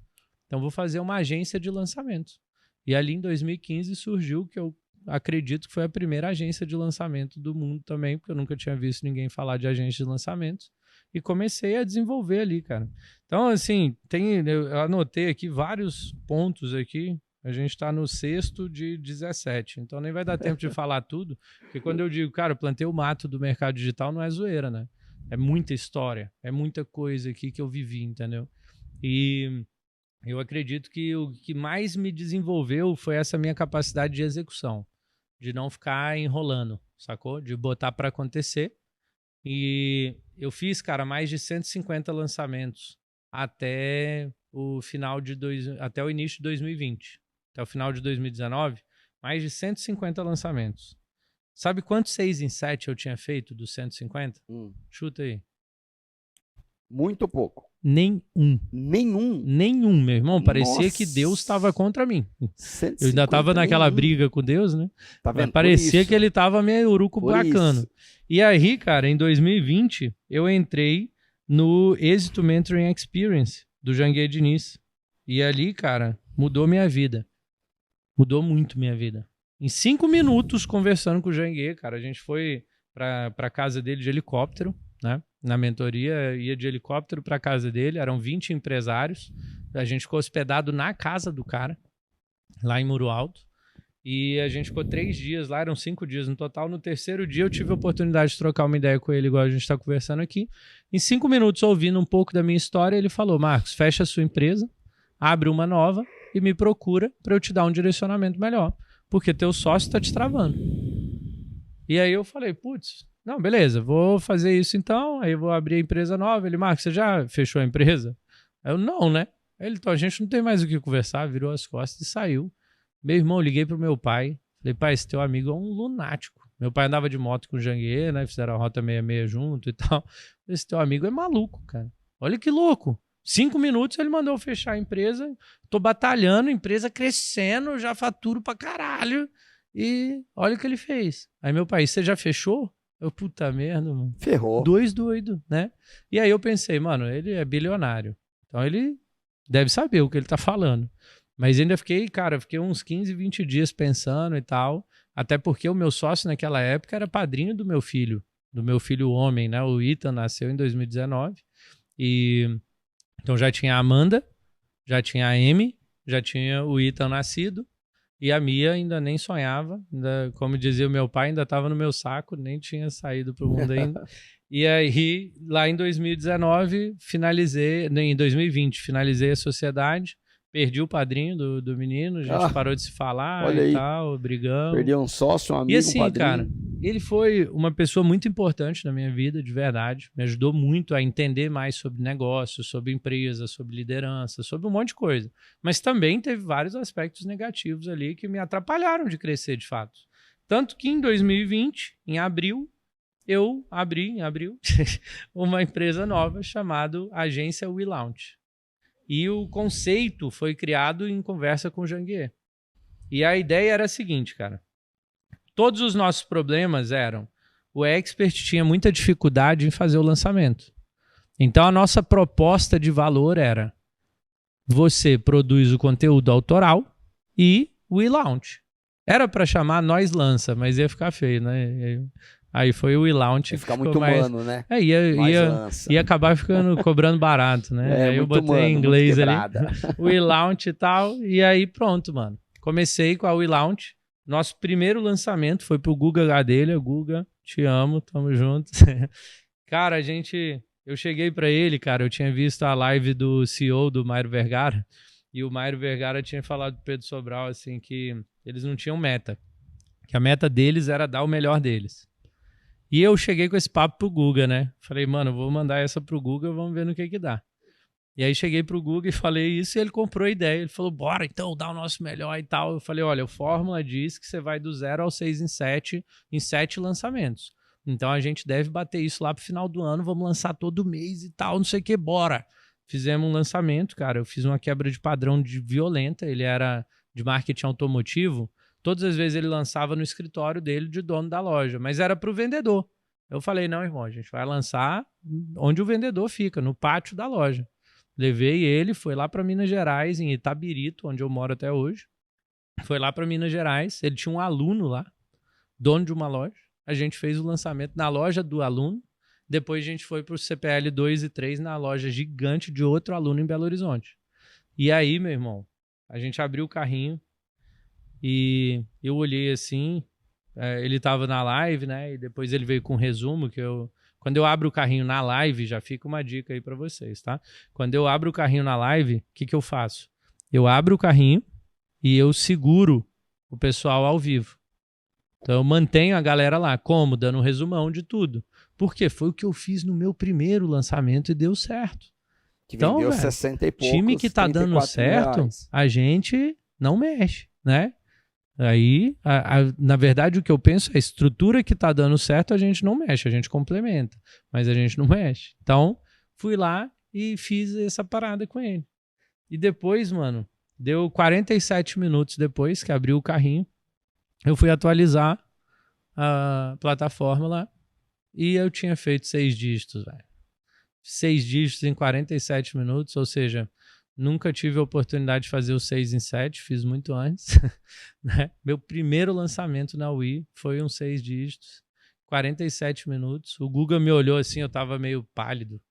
Então vou fazer uma agência de lançamentos. E ali em 2015 surgiu que eu acredito que foi a primeira agência de lançamento do mundo também, porque eu nunca tinha visto ninguém falar de agência de lançamentos. E comecei a desenvolver ali, cara. Então, assim, eu anotei aqui vários pontos aqui. A gente está no 6º de 17. Então, nem vai dar tempo de falar tudo. Porque quando eu digo, cara, eu plantei o mato do mercado digital, não é zoeira, né? É muita história. É muita coisa aqui que eu vivi, entendeu? E eu acredito que o que mais me desenvolveu foi essa minha capacidade de execução. De não ficar enrolando, sacou? De botar para acontecer. E eu fiz, cara, mais de 150 lançamentos até o início de 2020. Até o final de 2019, mais de 150 lançamentos. Sabe quantos 6 em 7 eu tinha feito dos 150? Chuta aí.
Muito pouco.
Nenhum. Nenhum, meu irmão. Parecia
Nossa.
que Deus estava contra mim.
150
Eu ainda estava naquela
nenhum.
briga com Deus, né?
Tá vendo?
Parecia
Por
que ele estava meio uruco
Por
bacana.
isso.
E aí, cara, em 2020, eu entrei no Êxito Mentoring Experience do Janguier Diniz. E ali, cara, mudou minha vida. Mudou muito minha vida. Em 5 minutos, conversando com o Janguier, cara, a gente foi pra casa dele de helicóptero, né? Na mentoria, ia de helicóptero pra casa dele, eram 20 empresários. A gente ficou hospedado na casa do cara, lá em Muro Alto. E a gente ficou 3 dias lá, eram 5 dias no total. No terceiro dia eu tive a oportunidade de trocar uma ideia com ele, igual a gente está conversando aqui. Em 5 minutos, ouvindo um pouco da minha história, ele falou: Marcos, fecha a sua empresa, abre uma nova e me procura para eu te dar um direcionamento melhor, porque teu sócio está te travando. E aí eu falei, putz, não, beleza, vou fazer isso então, aí eu vou abrir a empresa nova. Ele: Marcos, você já fechou a empresa? Aí eu: não, né? Aí ele: então, a gente não tem mais o que conversar, virou as costas e saiu. Meu irmão, liguei pro meu pai, falei: pai, esse teu amigo é um lunático. Meu pai andava de moto com o Janguier, né? Fizeram a Rota 66 junto e tal. Esse teu amigo é maluco, cara. Olha que louco. 5 minutos ele mandou fechar a empresa. Tô batalhando, empresa crescendo, já faturo pra caralho. E olha o que ele fez. Aí meu pai: você já fechou? Eu: puta merda, mano.
Ferrou.
2 doidos, né? E aí eu pensei, mano, ele é bilionário. Então ele deve saber o que ele tá falando. Mas ainda fiquei uns 15, 20 dias pensando e tal. Até porque o meu sócio naquela época era padrinho do meu filho homem, né? O Ethan nasceu em 2019. E então já tinha a Amanda, já tinha a Amy, já tinha o Ethan nascido. E a Mia ainda nem sonhava. Ainda, como dizia o meu pai, ainda estava no meu saco, nem tinha saído pro mundo ainda. E aí, lá em 2019, em 2020, finalizei a sociedade. Perdi o padrinho do menino, a gente parou de se falar e tal, brigamos.
Perdeu um sócio, um amigo,
e assim,
um padrinho.
cara, ele foi uma pessoa muito importante na minha vida, de verdade. Me ajudou muito a entender mais sobre negócio, sobre empresa, sobre liderança, sobre um monte de coisa. Mas também teve vários aspectos negativos ali que me atrapalharam de crescer, de fato. Tanto que em 2020, em abril, eu abri uma empresa nova chamada Agência WeLaunch. E o conceito foi criado em conversa com o Janguier. E a ideia era a seguinte, cara. Todos os nossos problemas eram: o expert tinha muita dificuldade em fazer o lançamento. Então a nossa proposta de valor era: você produz o conteúdo autoral e o WeLaunch. Era para chamar Nós Lança, mas ia ficar feio, né? Aí foi o WeLaunch.
Ia ficar muito humano, né?
Ia acabar cobrando barato, né? Aí eu botei
humano,
em inglês ali,
o
WeLaunch e tal, e aí pronto, mano. Comecei com a WeLaunch. Nosso primeiro lançamento foi pro Guga Gadelha. Guga, te amo, tamo junto. Cara, eu cheguei pra ele, cara, eu tinha visto a live do CEO do Mário Vergara, e o Mário Vergara tinha falado pro Pedro Sobral, assim, que eles não tinham meta, que a meta deles era dar o melhor deles. E eu cheguei com esse papo pro Guga, né? Falei: mano, eu vou mandar essa pro Guga, vamos ver no que dá. E aí cheguei pro Guga e falei isso, e ele comprou a ideia. Ele falou: bora então, dá o nosso melhor e tal. Eu falei: olha, a fórmula diz que você vai do 0 ao 6 em 7 lançamentos. Então a gente deve bater isso lá pro final do ano, vamos lançar todo mês e tal, não sei o que, bora. Fizemos um lançamento, cara, eu fiz uma quebra de padrão violenta, ele era de marketing automotivo. Todas as vezes ele lançava no escritório dele de dono da loja, mas era para o vendedor. Eu falei: não, irmão, a gente vai lançar onde o vendedor fica, no pátio da loja. Levei ele, foi lá para Minas Gerais, em Itabirito, onde eu moro até hoje. Foi lá para Minas Gerais, ele tinha um aluno lá, dono de uma loja. A gente fez o lançamento na loja do aluno. Depois a gente foi para o CPL 2 e 3 na loja gigante de outro aluno em Belo Horizonte. E aí, meu irmão, a gente abriu o carrinho, e eu olhei assim, ele estava na live, né? E depois ele veio com um resumo que quando eu abro o carrinho na live, já fica uma dica aí para vocês, tá? Quando eu abro o carrinho na live, o que eu faço? Eu abro o carrinho e eu seguro o pessoal ao vivo. Então eu mantenho a galera lá, como? Dando um resumão de tudo. Por quê? Foi o que eu fiz no meu primeiro lançamento e deu certo.
Que vendeu
então,
60 e poucos,
time que tá dando certo,
reais.
A gente não mexe, né? Aí, na verdade, o que eu penso é a estrutura que tá dando certo, a gente não mexe, a gente complementa, mas a gente não mexe. Então, fui lá e fiz essa parada com ele. E depois, mano, deu 47 minutos depois que abriu o carrinho, eu fui atualizar a plataforma lá e eu tinha feito 6 dígitos, velho. 6 dígitos em 47 minutos, ou seja, nunca tive a oportunidade de fazer o 6 em 7, fiz muito antes. Né? Meu primeiro lançamento na Wii foi um 6 dígitos, 47 minutos. O Guga me olhou assim, eu tava meio pálido.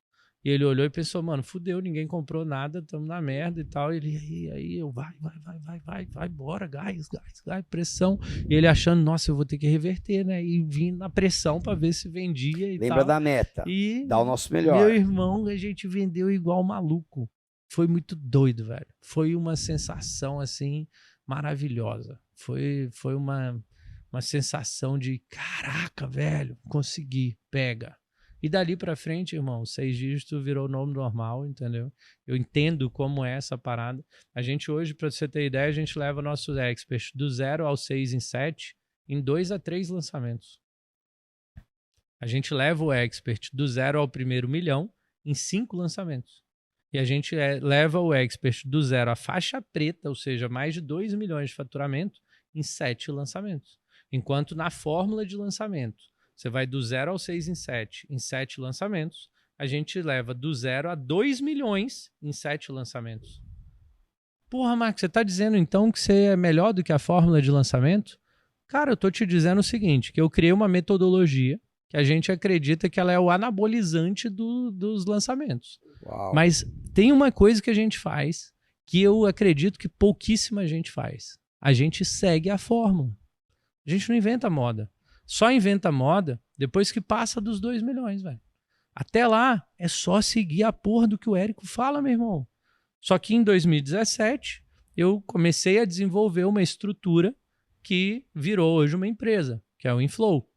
E ele olhou e pensou, mano, fudeu, ninguém comprou nada, tamo na merda e tal. Ele, aí eu, vai, bora, gás, pressão. E ele achando, nossa, eu vou ter que reverter, né? E vim na pressão pra ver se vendia e
Lembra
tal.
da meta,
E
dá o nosso melhor.
meu irmão, a gente vendeu igual maluco. Foi muito doido, velho. Foi uma sensação, assim, maravilhosa. Foi uma sensação de, caraca, velho, consegui, pega. E dali pra frente, irmão, 6 dígitos virou o nome normal, entendeu? Eu entendo como é essa parada. A gente hoje, pra você ter ideia, a gente leva nossos experts do 0 ao 6 em 7 em 2 a 3 lançamentos. A gente leva o expert do 0 ao primeiro milhão em 5 lançamentos. E a gente leva o expert do 0 à faixa preta, ou seja, mais de 2 milhões de faturamento, em 7 lançamentos. Enquanto na fórmula de lançamento, você vai do 0 ao 6 em 7 lançamentos, a gente leva do 0 a 2 milhões em 7 lançamentos. Porra, Marcos, você tá dizendo então que você é melhor do que a fórmula de lançamento? Cara, eu tô te dizendo o seguinte, que eu criei uma metodologia que a gente acredita que ela é o anabolizante dos lançamentos.
Uau.
Mas tem uma coisa que a gente faz que eu acredito que pouquíssima gente faz. A gente segue a fórmula. A gente não inventa moda. Só inventa moda depois que passa dos 2 milhões, velho. Até lá, é só seguir a porra do que o Érico fala, meu irmão. Só que em 2017, eu comecei a desenvolver uma estrutura que virou hoje uma empresa, que é o Inflow.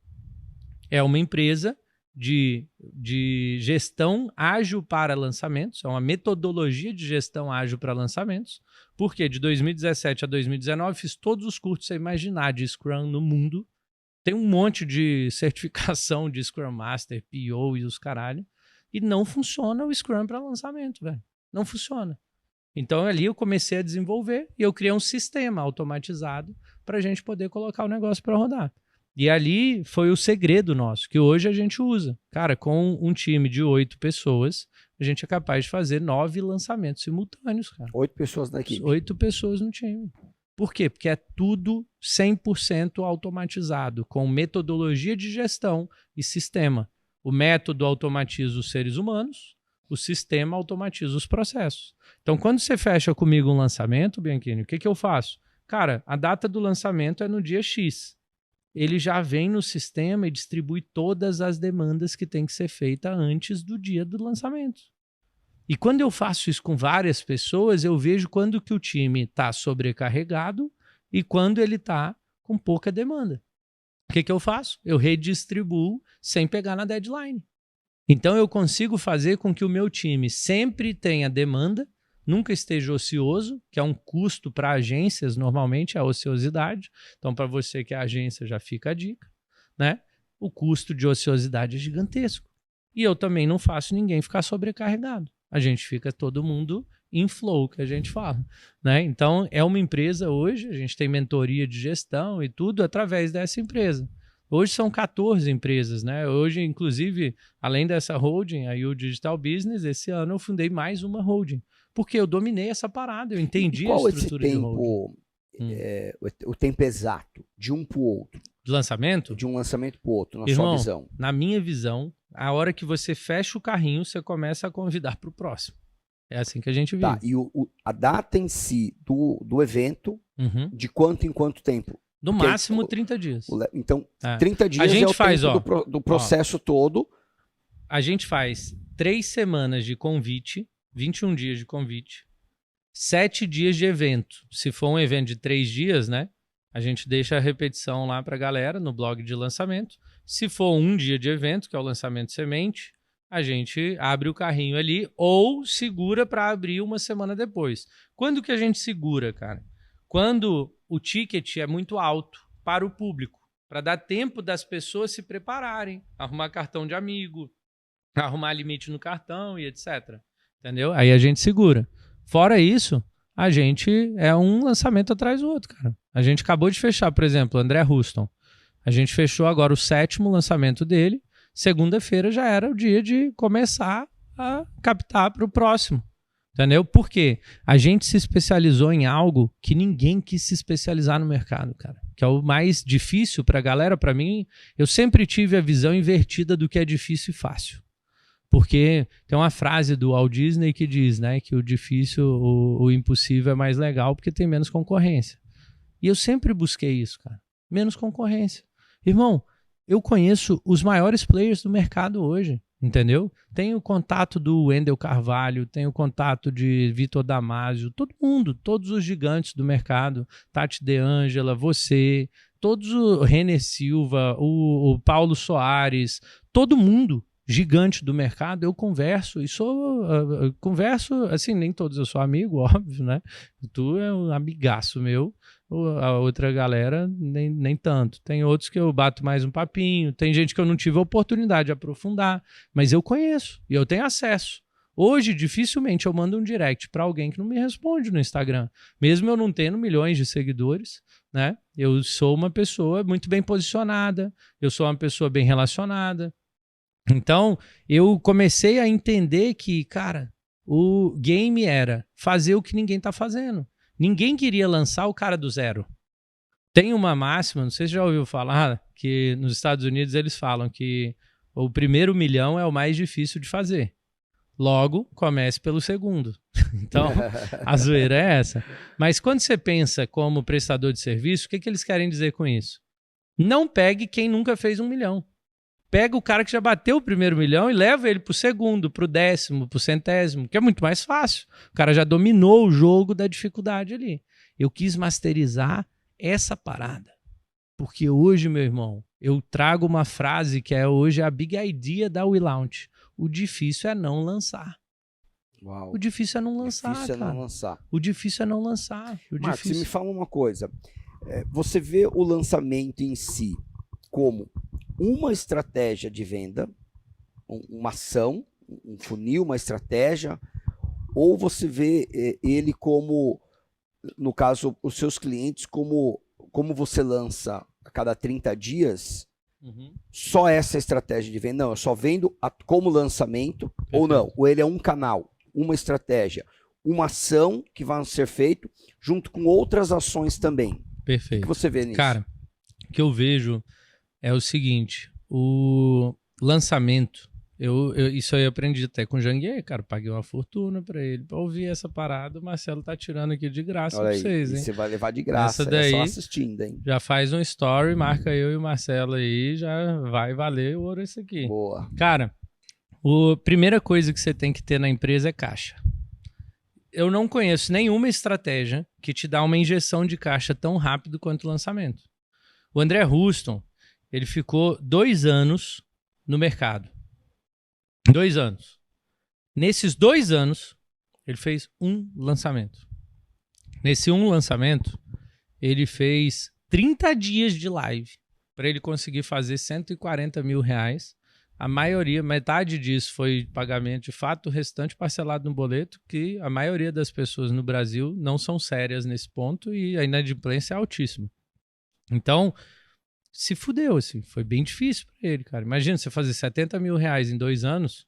É uma empresa de gestão ágil para lançamentos, é uma metodologia de gestão ágil para lançamentos, porque de 2017 a 2019 fiz todos os cursos que você imaginar de Scrum no mundo. Tem um monte de certificação de Scrum Master, PO e os caralho, e não funciona o Scrum para lançamento, velho. Não funciona. Então ali eu comecei a desenvolver e eu criei um sistema automatizado para a gente poder colocar o negócio para rodar. E ali foi o segredo nosso, que hoje a gente usa. Cara, com um time de 8 pessoas, a gente é capaz de fazer 9 lançamentos simultâneos, cara.
8 pessoas na equipe.
8 pessoas no time. Por quê? Porque é tudo 100% automatizado, com metodologia de gestão e sistema. O método automatiza os seres humanos, o sistema automatiza os processos. Então, quando você fecha comigo um lançamento, Bianchini, o que eu faço? Cara, a data do lançamento é no dia X. Ele já vem no sistema e distribui todas as demandas que tem que ser feita antes do dia do lançamento. E quando eu faço isso com várias pessoas, eu vejo quando que o time está sobrecarregado e quando ele está com pouca demanda. O que eu faço? Eu redistribuo sem pegar na deadline. Então eu consigo fazer com que o meu time sempre tenha demanda, nunca esteja ocioso, que é um custo para agências, normalmente, a ociosidade. Então, para você que é agência, já fica a dica, né? O custo de ociosidade é gigantesco. E eu também não faço ninguém ficar sobrecarregado. A gente fica todo mundo em flow, que a gente fala, né? Então, é uma empresa hoje, a gente tem mentoria de gestão e tudo através dessa empresa. Hoje são 14 empresas, né? Hoje, inclusive, além dessa holding, a U Digital Business, esse ano eu fundei mais uma holding. Porque eu dominei essa parada, eu entendi a estrutura de holding.
O tempo exato de um para o outro?
De lançamento?
De um lançamento para o outro, na
Irmão,
sua visão.
Na minha visão, a hora que você fecha o carrinho, você começa a convidar para o próximo. É assim que a gente vive.
Tá, e a data em si do evento, de quanto em quanto tempo?
No máximo 30 dias.
Então, 30 dias
a gente
é o
faz,
tempo do processo todo.
A gente faz 3 semanas de convite, 21 dias de convite, 7 dias de evento. Se for um evento de 3 dias, né? A gente deixa a repetição lá para a galera no blog de lançamento. Se for um dia de evento, que é o lançamento semente, a gente abre o carrinho ali ou segura para abrir uma semana depois. Quando que a gente segura, cara? Quando o ticket é muito alto para o público, para dar tempo das pessoas se prepararem, arrumar cartão de amigo, arrumar limite no cartão e etc. Entendeu? Aí a gente segura. Fora isso, a gente é um lançamento atrás do outro, cara. A gente acabou de fechar, por exemplo, o André Houston. A gente fechou agora o 7º lançamento dele. Segunda-feira já era o dia de começar a captar para o próximo. Entendeu? Por quê? A gente se especializou em algo que ninguém quis se especializar no mercado, cara. Que é o mais difícil para a galera. Para mim, eu sempre tive a visão invertida do que é difícil e fácil. Porque tem uma frase do Walt Disney que diz, né, que o difícil, o impossível é mais legal porque tem menos concorrência. E eu sempre busquei isso, cara. Menos concorrência. Irmão, eu conheço os maiores players do mercado hoje, entendeu? Tenho contato do Wendel Carvalho, tenho contato de Vitor Damasio, todo mundo, todos os gigantes do mercado, Tati De Angela, você, todos o Renner Silva, o Paulo Soares, todo mundo gigante do mercado, eu converso, e converso, assim, nem todos eu sou amigo, óbvio, né? Tu é um amigaço meu, a outra galera nem tanto. Tem outros que eu bato mais um papinho, tem gente que eu não tive a oportunidade de aprofundar, mas eu conheço e eu tenho acesso. Hoje, dificilmente eu mando um direct para alguém que não me responde no Instagram, mesmo eu não tendo milhões de seguidores, né? Eu sou uma pessoa muito bem posicionada, eu sou uma pessoa bem relacionada. Então, eu comecei a entender que, cara, o game era fazer o que ninguém tá fazendo. Ninguém queria lançar o cara do zero. Tem uma máxima, não sei se já ouviu falar, que nos Estados Unidos eles falam que o primeiro milhão é o mais difícil de fazer. Logo, comece pelo segundo. Então, a zoeira é essa. Mas quando você pensa como prestador de serviço, o que eles querem dizer com isso? Não pegue quem nunca fez 1 milhão. Pega o cara que já bateu o primeiro milhão e leva ele pro segundo, pro 10º, pro 100º, que é muito mais fácil. O cara já dominou o jogo da dificuldade ali. Eu quis masterizar essa parada. Porque hoje, meu irmão, eu trago uma frase que é hoje a big idea da WeLaunch. O difícil é não lançar.
Uau.
O difícil é não lançar,
Difícil
cara.
É não lançar.
O difícil é não lançar.
Marcos, você me fala uma coisa. Você vê o lançamento em si como uma estratégia de venda, uma ação, um funil, uma estratégia, ou você vê ele como, no caso, os seus clientes, como você lança a cada 30 dias, só essa estratégia de venda? Não, eu só vendo como lançamento. Perfeito. Ou não, ou ele é um canal, uma estratégia, uma ação que vai ser feita junto com outras ações também.
Perfeito.
O que você vê nisso?
Cara, o que eu vejo é o seguinte, o lançamento, isso aí eu aprendi até com o Janguier, cara, paguei uma fortuna pra ele, pra ouvir essa parada, o Marcelo tá tirando aqui de graça pra vocês, hein?
Você vai levar de graça,
essa daí,
é só assistindo, hein?
Já faz um story, marca eu e o Marcelo aí, já vai valer o ouro isso aqui.
Boa.
Cara, a primeira coisa que você tem que ter na empresa é caixa. Eu não conheço nenhuma estratégia que te dá uma injeção de caixa tão rápido quanto o lançamento. O André Houston, ele ficou 2 anos no mercado. 2 anos. Nesses 2 anos, ele fez um lançamento. Nesse um lançamento, ele fez 30 dias de live para ele conseguir fazer R$140 mil. A maioria, metade disso foi pagamento de fato, o restante parcelado no boleto, que a maioria das pessoas no Brasil não são sérias nesse ponto e a inadimplência é altíssima. Então, se fudeu, assim, foi bem difícil para ele, cara. Imagina você fazer R$70 mil em 2 anos,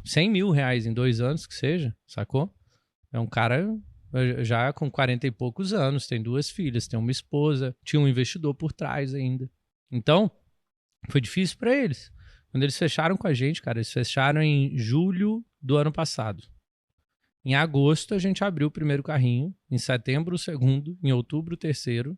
R$100 mil em 2 anos, que seja, sacou? É um cara já com 40 e poucos anos, tem 2 filhas, tem uma esposa, tinha um investidor por trás ainda. Então, foi difícil para eles. Quando eles fecharam com a gente, cara, eles fecharam em julho do ano passado. Em agosto, a gente abriu o primeiro carrinho, em setembro o segundo, em outubro o terceiro.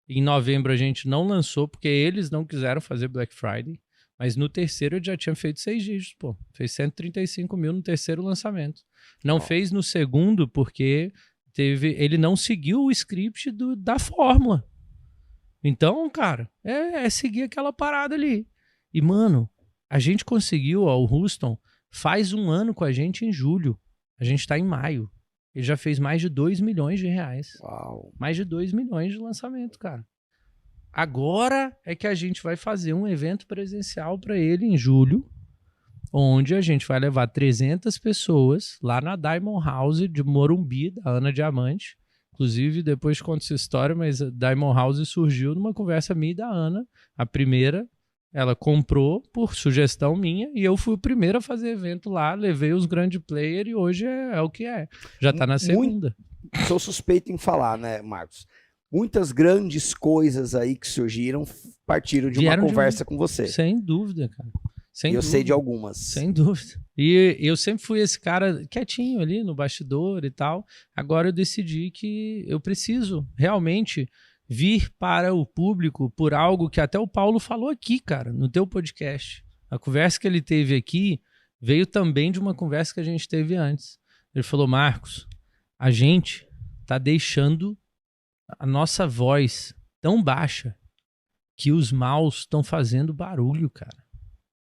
Em novembro a gente não lançou porque eles não quiseram fazer Black Friday, mas no terceiro eu já tinha feito 6 dígitos, pô. Fez 135 mil no terceiro lançamento. Não fez no segundo porque ele não seguiu o script da fórmula. Então, cara, é seguir aquela parada ali. E, mano, a gente conseguiu, ó, o Houston faz 1 ano com a gente em julho. A gente tá em maio. Ele já fez mais de R$2 milhões.
Uau.
Mais de 2 milhões de lançamento, cara. Agora é que a gente vai fazer um evento presencial para ele em julho. onde a gente vai levar 300 pessoas lá na Diamond House de Morumbi, da Ana Diamante. Inclusive, depois conto essa história, mas a Diamond House surgiu numa conversa minha e da Ana. A primeira, ela comprou por sugestão minha e eu fui o primeiro a fazer evento lá, levei os grandes players e hoje é o que é. Já tá na segunda.
Sou suspeito em falar, né, Marcos? Muitas grandes coisas aí que surgiram partiram de
Vieram
uma conversa com você.
Sem dúvida, cara. Sem
Eu
dúvida.
sei de algumas.
Sem dúvida. E eu sempre fui esse cara quietinho ali no bastidor e tal. Agora eu decidi que eu preciso realmente vir para o público por algo que até o Paulo falou aqui, cara, no teu podcast. A conversa que ele teve aqui veio também de uma conversa que a gente teve antes. Ele falou, Marcos, a gente tá deixando a nossa voz tão baixa que os maus estão fazendo barulho, cara.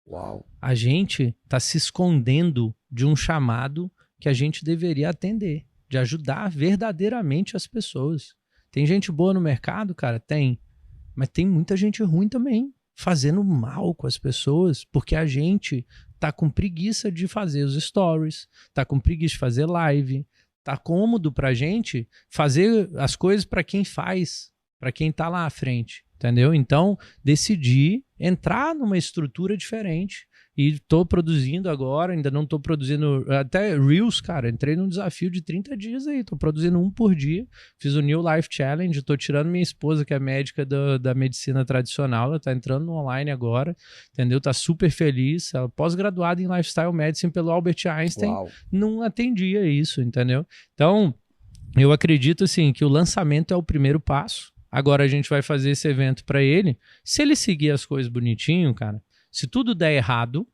Uau.
A gente tá se escondendo de um chamado que a gente deveria atender, de ajudar verdadeiramente as pessoas. Tem gente boa no mercado, cara? Tem. Mas tem muita gente ruim também, fazendo mal com as pessoas, porque a gente tá com preguiça de fazer os stories, tá com preguiça de fazer live, tá cômodo pra gente fazer as coisas para quem faz, para quem tá lá à frente, entendeu? Então, decidi entrar numa estrutura diferente e tô produzindo agora, ainda não tô produzindo, até Reels, cara, entrei num desafio de 30 dias aí, tô produzindo um por dia, fiz o New Life Challenge, tô tirando minha esposa, que é médica da medicina tradicional, ela tá entrando no online agora, entendeu? Tá super feliz, ela pós-graduada em Lifestyle Medicine pelo Albert Einstein,
Uau.
não atendia isso, entendeu? Então, eu acredito, assim, que o lançamento é o primeiro passo, agora a gente vai fazer esse evento para ele, se ele seguir as coisas bonitinho, cara, se tudo der errado,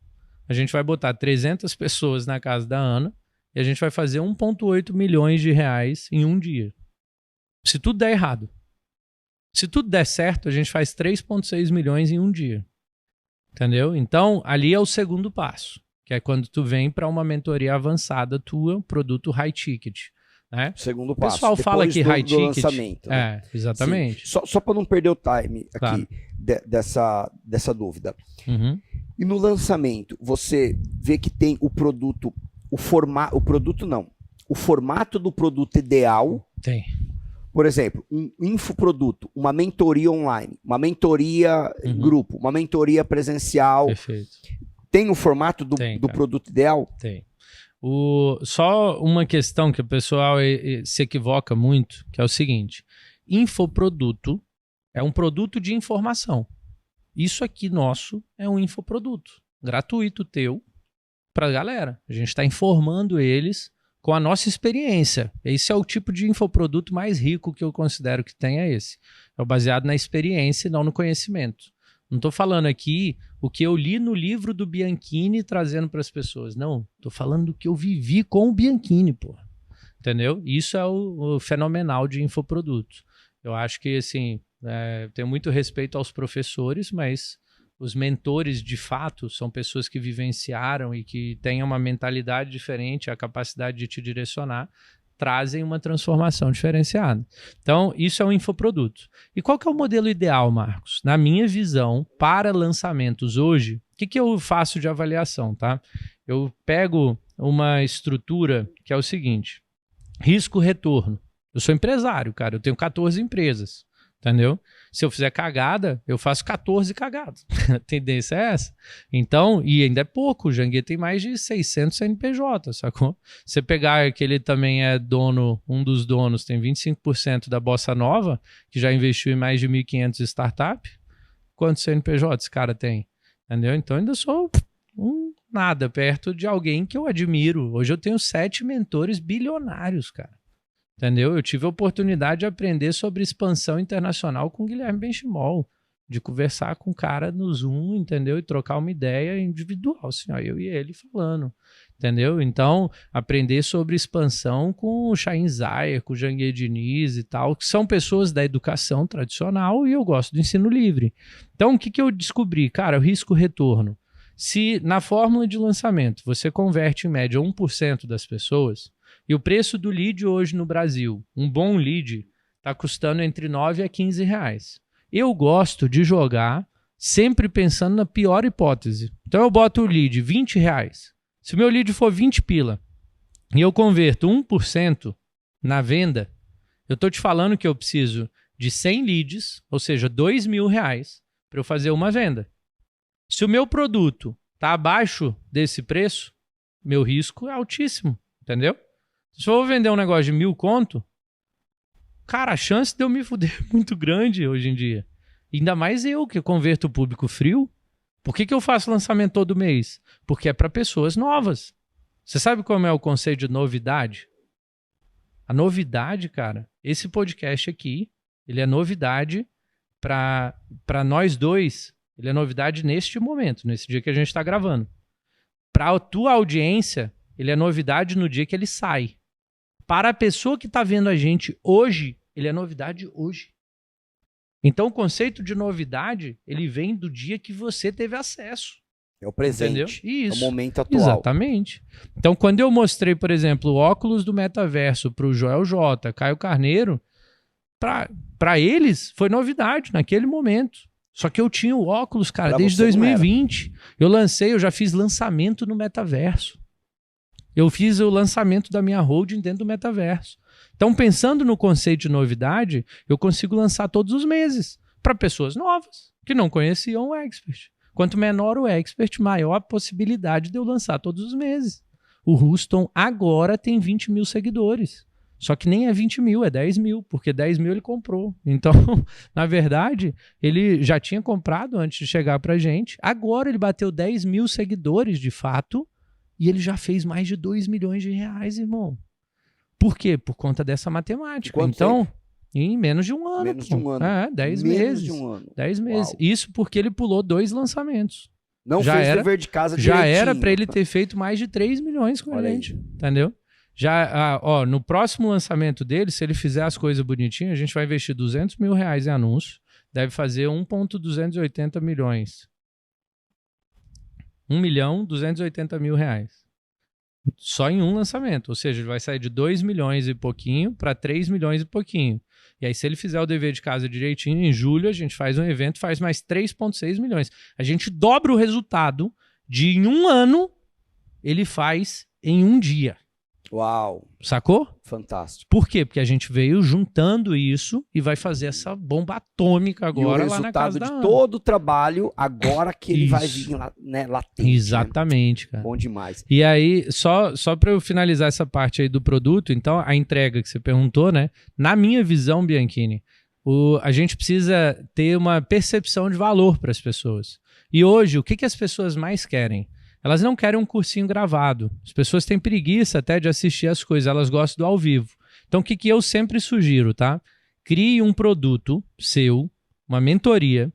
a gente vai botar 300 pessoas na casa da Ana e a gente vai fazer 1,8 milhões de reais em um dia. Se tudo der errado. Se tudo der certo, a gente faz 3,6 milhões em um dia. Entendeu? Então, ali é o segundo passo, que é quando tu vem para uma mentoria avançada tua, produto high ticket. Né?
Segundo
O
passo.
pessoal fala que high
do
ticket...
lançamento, né?
exatamente.
Sim. Só para não perder o time aqui
Claro.
dessa dúvida.
Uhum.
E no lançamento, você vê que tem o produto, o formato do produto ideal.
Tem.
Por exemplo, um infoproduto, uma mentoria online, uma mentoria em grupo, uma mentoria presencial.
Perfeito.
Tem o formato do
Tem,
produto ideal?
Tem. Só uma questão que o pessoal se equivoca muito, que é o seguinte: infoproduto é um produto de informação. Isso aqui nosso é um infoproduto gratuito teu para a galera. A gente está informando eles com a nossa experiência. Esse é o tipo de infoproduto mais rico que eu considero que tem, é esse. É baseado na experiência e não no conhecimento. Não estou falando aqui o que eu li no livro do Bianchini trazendo para as pessoas. Não, estou falando do que eu vivi com o Bianchini, pô. Entendeu? Isso é o fenomenal de infoproduto. Eu acho que, assim, tenho muito respeito aos professores, mas os mentores, de fato, são pessoas que vivenciaram e que têm uma mentalidade diferente, a capacidade de te direcionar, trazem uma transformação diferenciada. Então, isso é um infoproduto. E qual que é o modelo ideal, Marcos? Na minha visão, para lançamentos hoje, o que eu faço de avaliação, tá? Eu pego uma estrutura que é o seguinte: risco-retorno. Eu sou empresário, cara, eu tenho 14 empresas. Entendeu? Se eu fizer cagada, eu faço 14 cagadas. A tendência é essa. Então, e ainda é pouco, o Janguê tem mais de 600 CNPJ, sacou? Você pegar que ele também é dono, um dos donos tem 25% da Bossa Nova, que já investiu em mais de 1.500 startups, quantos CNPJ esse cara tem? Entendeu? Então, ainda sou nada perto de alguém que eu admiro. Hoje eu tenho 7 mentores bilionários, cara. Entendeu? Eu tive a oportunidade de aprender sobre expansão internacional com o Guilherme Benchimol, de conversar com o cara no Zoom, entendeu? E trocar uma ideia individual, assim, ó, eu e ele falando, entendeu? Então, aprender sobre expansão com o Chaim Zayer, com o Janguê Diniz e tal, que são pessoas da educação tradicional e eu gosto do ensino livre. Então, o que eu descobri? Cara, o risco-retorno. Se na fórmula de lançamento você converte em média 1% das pessoas, e o preço do lead hoje no Brasil, um bom lead, está custando entre 9 a 15 reais. Eu gosto de jogar sempre pensando na pior hipótese. Então eu boto o lead R$20. Se o meu lead for 20 pila e eu converto 1% na venda, eu estou te falando que eu preciso de 100 leads, ou seja, R$2.000 para eu fazer uma venda. Se o meu produto está abaixo desse preço, meu risco é altíssimo, entendeu? Se eu vou vender um negócio de 1.000 conto, cara, a chance de eu me fuder é muito grande hoje em dia. Ainda mais eu que converto o público frio. Por que eu faço lançamento todo mês? Porque é para pessoas novas. Você sabe como é o conceito de novidade? A novidade, cara, esse podcast aqui, ele é novidade para nós dois. Ele é novidade neste momento, nesse dia que a gente está gravando. Para a tua audiência, ele é novidade no dia que ele sai. Para a pessoa que está vendo a gente hoje, ele é novidade hoje. Então, o conceito de novidade, ele vem do dia que você teve acesso.
É o presente.
Entendeu? Isso.
É o momento atual.
Exatamente. Então, quando eu mostrei, por exemplo, o óculos do metaverso para o Joel J, Caio Carneiro, para eles foi novidade naquele momento. Só que eu tinha o óculos, cara,
Pra
desde
você não
2020. Eu já fiz lançamento no metaverso. Eu fiz o lançamento da minha holding dentro do metaverso. Então, pensando no conceito de novidade, eu consigo lançar todos os meses para pessoas novas que não conheciam o Expert. Quanto menor o Expert, maior a possibilidade de eu lançar todos os meses. O Ruston agora tem 20 mil seguidores. Só que nem é 20 mil, é 10 mil, porque 10 mil ele comprou. Então, na verdade, ele já tinha comprado antes de chegar pra gente. Agora ele bateu 10 mil seguidores, de fato, e ele já fez mais de 2 milhões de reais, irmão. Por quê? Por conta dessa matemática. Então, em menos de um ano.
Menos de um ano.
10
menos
meses.
de um ano.
10 meses.
Uau.
Isso porque ele pulou 2 lançamentos.
Não
Já
fez
era-
dever de casa
Já
direitinho.
era para ele ter feito mais de 3 milhões com a
Olha aí.
gente, entendeu? Já, no próximo lançamento dele, se ele fizer as coisas bonitinhas, a gente vai investir 200 mil reais em anúncio, deve fazer 1,280 milhões. 1.280 mil reais. Só em um lançamento, ou seja, ele vai sair de 2 milhões e pouquinho para 3 milhões e pouquinho. E aí, se ele fizer o dever de casa direitinho, em julho a gente faz um evento, faz mais 3,6 milhões. A gente dobra o resultado de em um ano, ele faz em um dia.
Uau,
Sacou?
fantástico.
Por quê? Porque a gente veio juntando isso e vai fazer essa bomba atômica
E o
agora lá na casa
resultado
da
de
Ana.
todo o trabalho, agora que ele vai
Isso.
vir lá, né, latente.
Exatamente,
Né?
cara.
Bom demais.
E aí, só para eu finalizar essa parte aí do produto, então, a entrega que você perguntou, né? Na minha visão, Bianchini, a gente precisa ter uma percepção de valor para as pessoas. E hoje, o que as pessoas mais querem? Elas não querem um cursinho gravado. As pessoas têm preguiça até de assistir as coisas, elas gostam do ao vivo. Então, o que eu sempre sugiro, tá? Crie um produto seu, uma mentoria,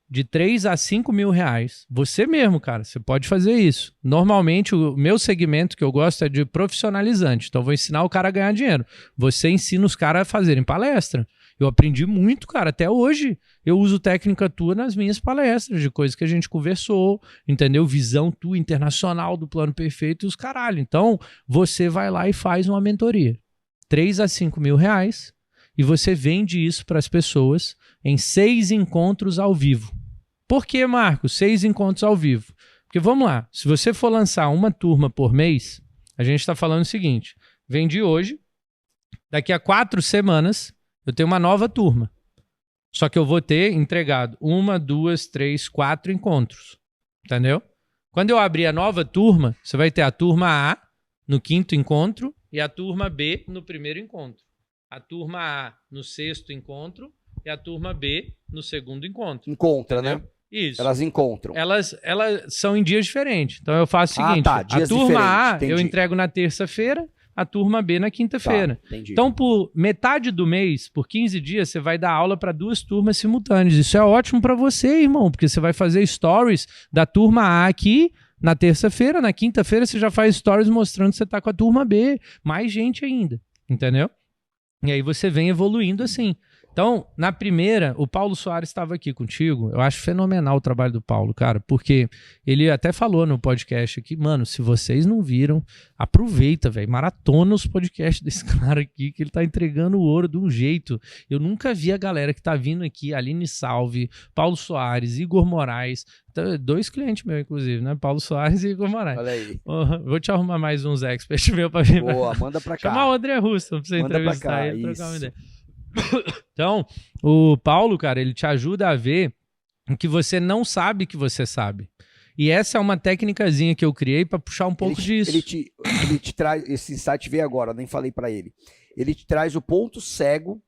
de 3 a 5 mil reais. Você mesmo, cara, você pode fazer isso. Normalmente, o meu segmento que eu gosto é de profissionalizante. Então, eu vou ensinar o cara a ganhar dinheiro. Você ensina os caras a fazerem palestra. Eu aprendi muito, cara. Até hoje, eu uso técnica tua nas minhas palestras, de coisas que a gente conversou, entendeu? Visão tua internacional do plano perfeito e os caralho. Então, você vai lá e faz uma mentoria. 3 a 5 mil reais. E você vende isso para as pessoas em 6 encontros ao vivo. Por que, Marcos? 6 encontros ao vivo. Porque vamos lá, se você for lançar uma turma por mês, a gente está falando o seguinte, vendi hoje, daqui a 4 semanas eu tenho uma nova turma. Só que eu vou ter entregado 1, 2, 3, 4 encontros. Entendeu? Quando eu abrir a nova turma, você vai ter a turma A no 5º encontro e a turma B no 1º encontro. A turma A no 6º encontro e a turma B no 2º encontro.
Encontra,
Entendeu?
né?
Isso.
Elas encontram.
Elas são em dias diferentes. Então eu faço o seguinte,
tá,
a
dias
turma A
diferentes,
eu
entendi.
entrego na terça-feira, a turma B na quinta-feira.
Tá, entendi.
Então, por metade do mês, por 15 dias, você vai dar aula para 2 turmas simultâneas. Isso é ótimo para você, irmão, porque você vai fazer stories da turma A aqui na terça-feira, na quinta-feira você já faz stories mostrando que você tá com a turma B, mais gente ainda, entendeu? E aí você vem evoluindo assim. Então, na primeira, o Paulo Soares estava aqui contigo. Eu acho fenomenal o trabalho do Paulo, cara, porque ele até falou no podcast aqui, mano, se vocês não viram, aproveita, velho, maratona os podcasts desse cara aqui, que ele tá entregando o ouro de um jeito. Eu nunca vi a galera que tá vindo aqui, Aline Salve, Paulo Soares, Igor Moraes, 2 clientes meus, inclusive, né? Paulo Soares e Igor Moraes.
Olha aí.
Vou te arrumar mais uns experts meus pra vir.
Boa, manda pra cá.
Chamar o André Russo pra você
Manda
entrevistar
pra cá,
ele, trocar uma
isso.
ideia. Então, o Paulo, cara, ele te ajuda a ver o que você não sabe que você sabe. E essa é uma técnicazinha que eu criei para puxar um pouco disso.
Ele te traz, esse insight veio agora, nem falei para ele. Ele te traz o ponto cego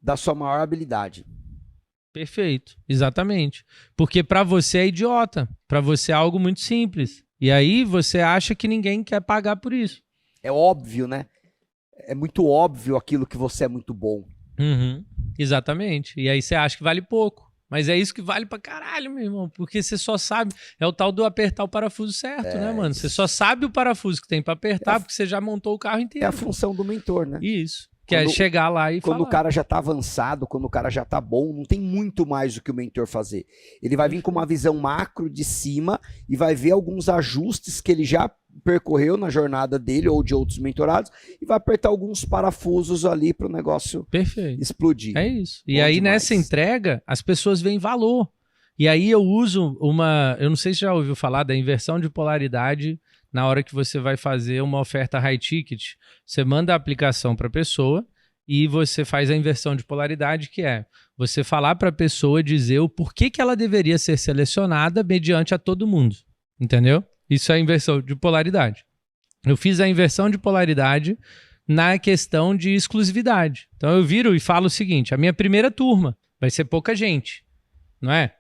da sua maior habilidade.
Perfeito, exatamente. Porque para você é idiota, para você é algo muito simples. E aí você acha que ninguém quer pagar por isso.
É óbvio, né? É muito óbvio aquilo que você é muito bom.
Uhum, exatamente. E aí você acha que vale pouco. Mas é isso que vale pra caralho, meu irmão. Porque você só sabe. É o tal do apertar o parafuso certo, né, mano? Você só sabe o parafuso que tem pra apertar porque você já montou o carro inteiro.
É a função do mentor, né?
Isso. Que é chegar lá e
quando
falar.
o cara já tá avançado, quando o cara já tá bom, não tem muito mais o que o mentor fazer. Ele vai vir com uma visão macro de cima e vai ver alguns ajustes que ele já percorreu na jornada dele ou de outros mentorados e vai apertar alguns parafusos ali para o negócio explodir.
É isso. E aí nessa entrega, as pessoas veem valor. E aí eu uso eu não sei se já ouviu falar da inversão de polaridade na hora que você vai fazer uma oferta high ticket. Você manda a aplicação para a pessoa e você faz a inversão de polaridade, que é você falar para a pessoa dizer o porquê que ela deveria ser selecionada mediante a todo mundo. Entendeu? Isso é a inversão de polaridade. Eu fiz a inversão de polaridade na questão de exclusividade. Então eu viro e falo o seguinte, a minha primeira turma vai ser pouca gente, não é?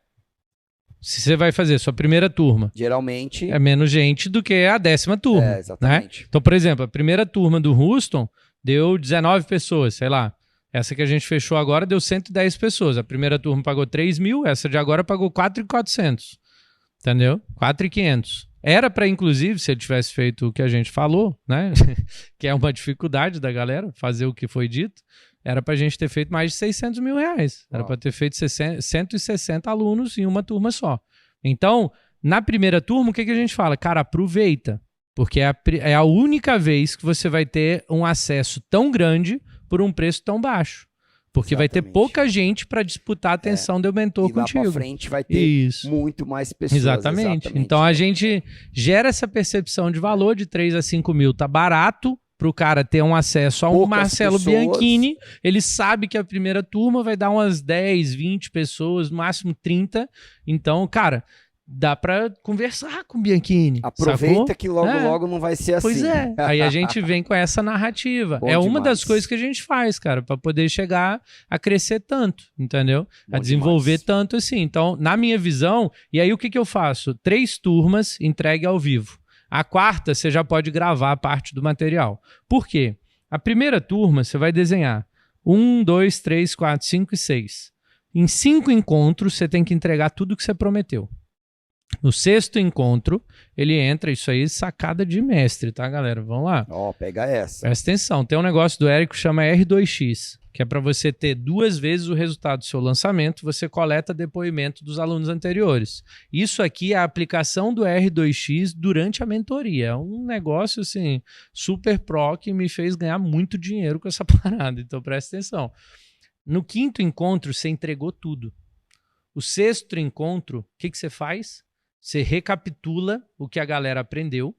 Se você vai fazer sua primeira turma,
geralmente
é menos gente do que a 10ª turma.
É, exatamente.
Né? Então, por exemplo, a primeira turma do Houston deu 19 pessoas, sei lá. Essa que a gente fechou agora deu 110 pessoas. A primeira turma pagou 3 mil, essa de agora pagou 4.400. Entendeu? 4.500. Era para, inclusive, se ele tivesse feito o que a gente falou, né? Que é uma dificuldade da galera, fazer o que foi dito, era para a gente ter feito mais de 600 mil reais. Era para ter feito 160 alunos em uma turma só. Então, na primeira turma, o que a gente fala? Cara, aproveita, porque é a única vez que você vai ter um acesso tão grande por um preço tão baixo. Porque vai ter pouca gente para disputar a atenção do mentor contigo.
E lá pra frente vai ter muito mais pessoas.
Exatamente. Então a gente gera essa percepção de valor de 3 a 5 mil. Tá barato pro cara ter um acesso a um Marcelo Bianchini. Ele sabe que a primeira turma vai dar umas 10, 20 pessoas, no máximo 30. Então, cara, dá pra conversar com o Bianchini.
Aproveita,
sacou?
Que logo não vai ser assim.
Pois é. Aí a gente vem com essa narrativa. É uma das coisas que a gente faz, cara, pra poder chegar a crescer tanto, entendeu? A desenvolver tanto assim. Então, na minha visão, e aí o que eu faço? 3 turmas entregue ao vivo. A 4ª, você já pode gravar parte do material. Por quê? A primeira turma, você vai desenhar 1, 2, 3, 4, 5 e 6. Em 5 encontros, você tem que entregar tudo que você prometeu. No 6º encontro, ele entra, isso aí, sacada de mestre, tá, galera? Vamos lá.
Pega essa.
Presta atenção, tem um negócio do Érico que chama R2X, que é para você ter 2 vezes o resultado do seu lançamento, você coleta depoimento dos alunos anteriores. Isso aqui é a aplicação do R2X durante a mentoria. É um negócio, assim, super pro que me fez ganhar muito dinheiro com essa parada, então presta atenção. No 5º encontro, você entregou tudo. O 6º encontro, o que você faz? Você recapitula o que a galera aprendeu.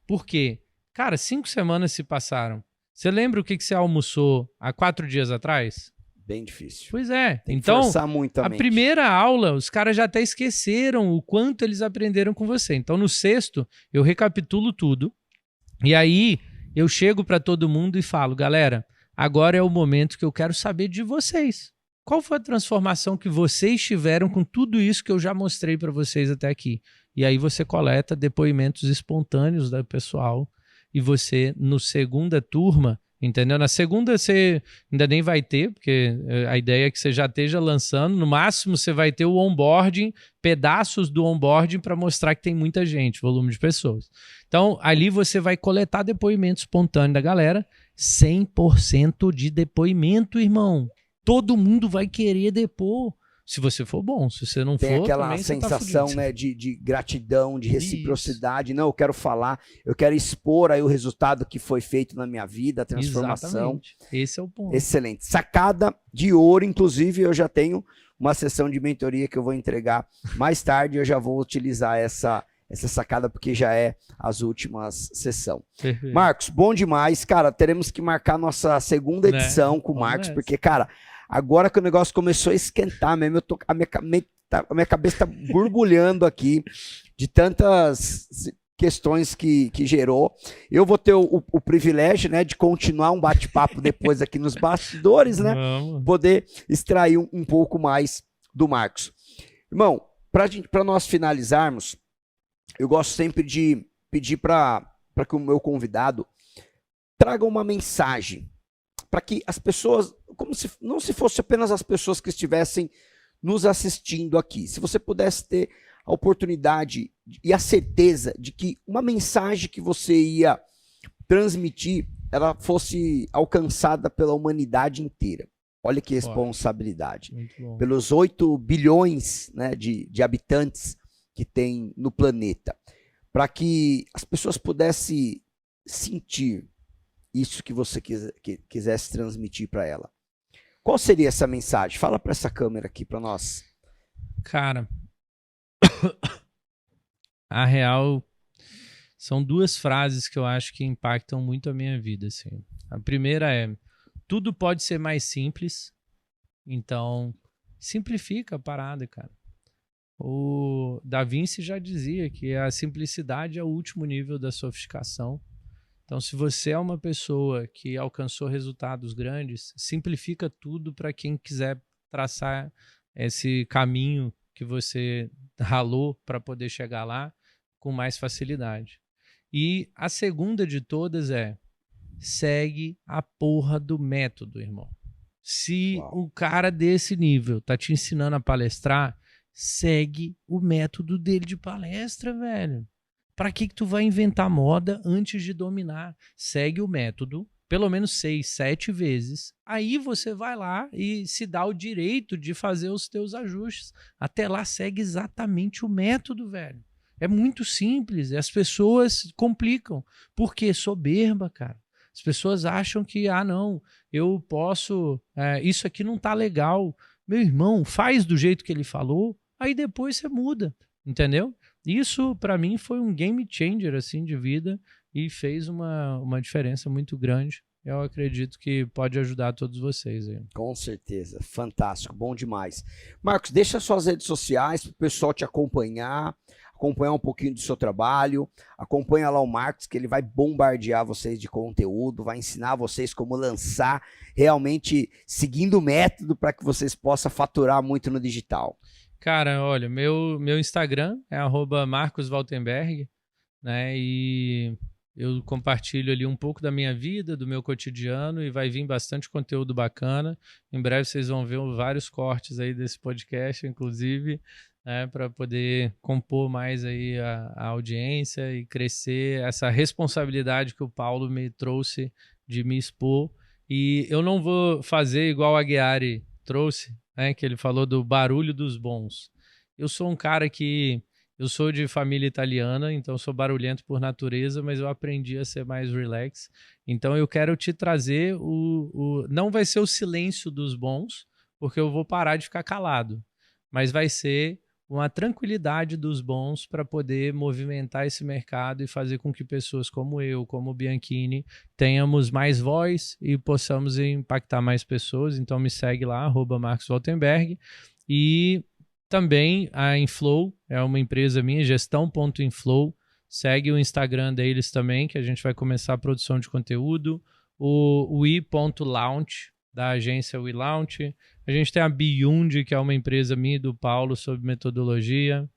Por quê? Cara, 5 semanas se passaram. Você lembra o que você almoçou há 4 dias atrás?
Bem difícil.
Pois é.
Tem que
então,
forçar muito a mente.
Primeira aula, os caras já até esqueceram o quanto eles aprenderam com você. Então, no 6º, eu recapitulo tudo. E aí, eu chego para todo mundo e falo, galera, agora é o momento que eu quero saber de vocês. Qual foi a transformação que vocês tiveram com tudo isso que eu já mostrei para vocês até aqui? E aí você coleta depoimentos espontâneos do pessoal e você, no 2ª turma, entendeu? Na 2ª você ainda nem vai ter, porque a ideia é que você já esteja lançando. No máximo você vai ter o onboarding, pedaços do onboarding para mostrar que tem muita gente, volume de pessoas. Então, ali você vai coletar depoimento espontâneo da galera, 100% de depoimento, irmão. todo mundo vai querer depor. Se você for bom, se você não
Tem
for,
aquela
também você tá
sensação,
fudido.
né, de gratidão, de reciprocidade. Não, eu quero falar, eu quero expor aí o resultado que foi feito na minha vida, a transformação.
Exatamente. Esse é o ponto.
Excelente. Sacada de ouro, inclusive eu já tenho uma sessão de mentoria que eu vou entregar mais tarde, eu já vou utilizar essa sacada porque já é as últimas sessões.
Perfeito.
Marcos, bom demais. Cara, teremos que marcar nossa segunda
Né?
edição com o
Vamos
Marcos,
nessa.
porque, cara, agora que o negócio começou a esquentar mesmo, a minha cabeça tá borbulhando aqui de tantas questões que gerou. Eu vou ter o privilégio, né, de continuar um bate-papo depois aqui nos bastidores, né?
Vamos.
Poder extrair um pouco mais do Marcos. Irmão, para nós finalizarmos, eu gosto sempre de pedir para que o meu convidado traga uma mensagem para que as pessoas, como se não se fosse apenas as pessoas que estivessem nos assistindo aqui, se você pudesse ter a oportunidade e a certeza de que uma mensagem que você ia transmitir, ela fosse alcançada pela humanidade inteira. Olha que responsabilidade.
Muito bom.
Pelos 8 bilhões, né, de habitantes que tem no planeta. Para que as pessoas pudessem sentir isso que você quisesse transmitir para ela. Qual seria essa mensagem? Fala para essa câmera aqui para nós.
Cara, a real são 2 frases que eu acho que impactam muito a minha vida, assim. A primeira é: tudo pode ser mais simples, então simplifica a parada, cara. O Da Vinci já dizia que a simplicidade é o último nível da sofisticação. Então, se você é uma pessoa que alcançou resultados grandes, simplifica tudo para quem quiser traçar esse caminho que você ralou para poder chegar lá com mais facilidade. E a segunda de todas é: segue a porra do método, irmão. Se o cara desse nível tá te ensinando a palestrar, segue o método dele de palestra, velho. Pra que tu vai inventar moda antes de dominar? Segue o método, pelo menos 6, 7 vezes. Aí você vai lá e se dá o direito de fazer os teus ajustes. Até lá, segue exatamente o método, velho. É muito simples. As pessoas complicam. Por quê? Soberba, cara. As pessoas acham que, não, eu posso... isso aqui não tá legal. Meu irmão, faz do jeito que ele falou, aí depois você muda, entendeu? Isso, para mim, foi um game changer assim, de vida e fez uma diferença muito grande. Eu acredito que pode ajudar todos vocês aí.
Com certeza, fantástico, bom demais. Marcos, deixa suas redes sociais para o pessoal te acompanhar um pouquinho do seu trabalho. Acompanha lá o Marcos, que ele vai bombardear vocês de conteúdo, vai ensinar vocês como lançar, realmente seguindo o método para que vocês possam faturar muito no digital.
Cara, olha, meu Instagram é @marcoswaltenberg, né? E eu compartilho ali um pouco da minha vida, do meu cotidiano, e vai vir bastante conteúdo bacana. Em breve vocês vão ver vários cortes aí desse podcast, inclusive, né, para poder compor mais aí a audiência e crescer essa responsabilidade que o Paulo me trouxe de me expor. E eu não vou fazer igual a Ghiari trouxe, né, que ele falou do barulho dos bons. Eu sou um cara que... Eu sou de família italiana, então sou barulhento por natureza, mas eu aprendi a ser mais relax. Então eu quero te trazer não vai ser o silêncio dos bons, porque eu vou parar de ficar calado, mas vai ser uma tranquilidade dos bons para poder movimentar esse mercado e fazer com que pessoas como eu, como o Bianchini, tenhamos mais voz e possamos impactar mais pessoas. Então me segue lá, @marcoswaltenberg. E também a Inflow é uma empresa minha, gestão.inflow. Segue o Instagram deles também, que a gente vai começar a produção de conteúdo. O we.launch, da agência WeLaunch. A gente tem a Beyond, que é uma empresa minha e do Paulo sobre metodologia.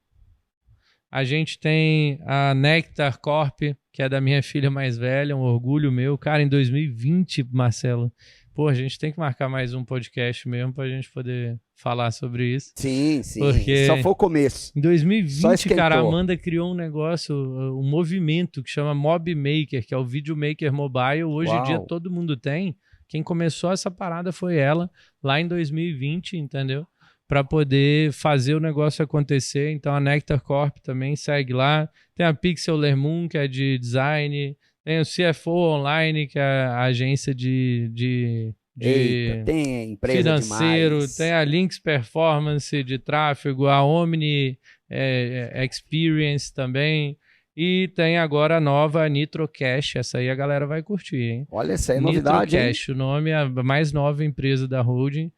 A gente tem a Nectar Corp, que é da minha filha mais velha, um orgulho meu. Cara, em 2020, Marcelo, pô, a gente tem que marcar mais um podcast mesmo pra gente poder falar sobre isso.
Sim, sim.
Porque
só foi o começo.
Em 2020, cara, a Amanda criou um negócio, um movimento que chama Mob Maker, que é o Video Maker Mobile. Hoje em dia todo mundo tem. Quem começou essa parada foi ela, lá em 2020, entendeu? Para poder fazer o negócio acontecer. Então a Nectar Corp também segue lá. Tem a Pixel Lermoon, que é de design. Tem o CFO Online, que é a agência de
tem empresa
financeiro.
demais.
Tem a Lynx Performance de tráfego, a Omni Experience também. E tem agora a nova Nitrocash. Essa aí a galera vai curtir, hein?
Olha, essa é novidade,
Nitrocash, o nome é a mais nova empresa da holding.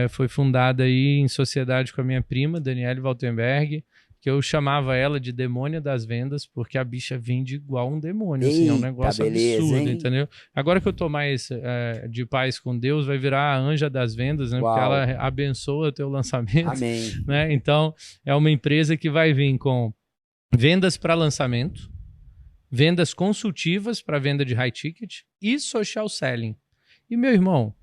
Foi fundada aí em sociedade com a minha prima, Daniele Waltenberg, que eu chamava ela de demônia das vendas, porque a bicha vende igual um demônio. Assim, é um negócio absurdo, hein? Entendeu? Agora que eu tô mais de paz com Deus, vai virar a anja das vendas, né? Porque ela abençoa teu lançamento.
Amém.
Né? Então, é uma empresa que vai vir com vendas para lançamento, vendas consultivas para venda de high ticket e social selling. E, meu irmão,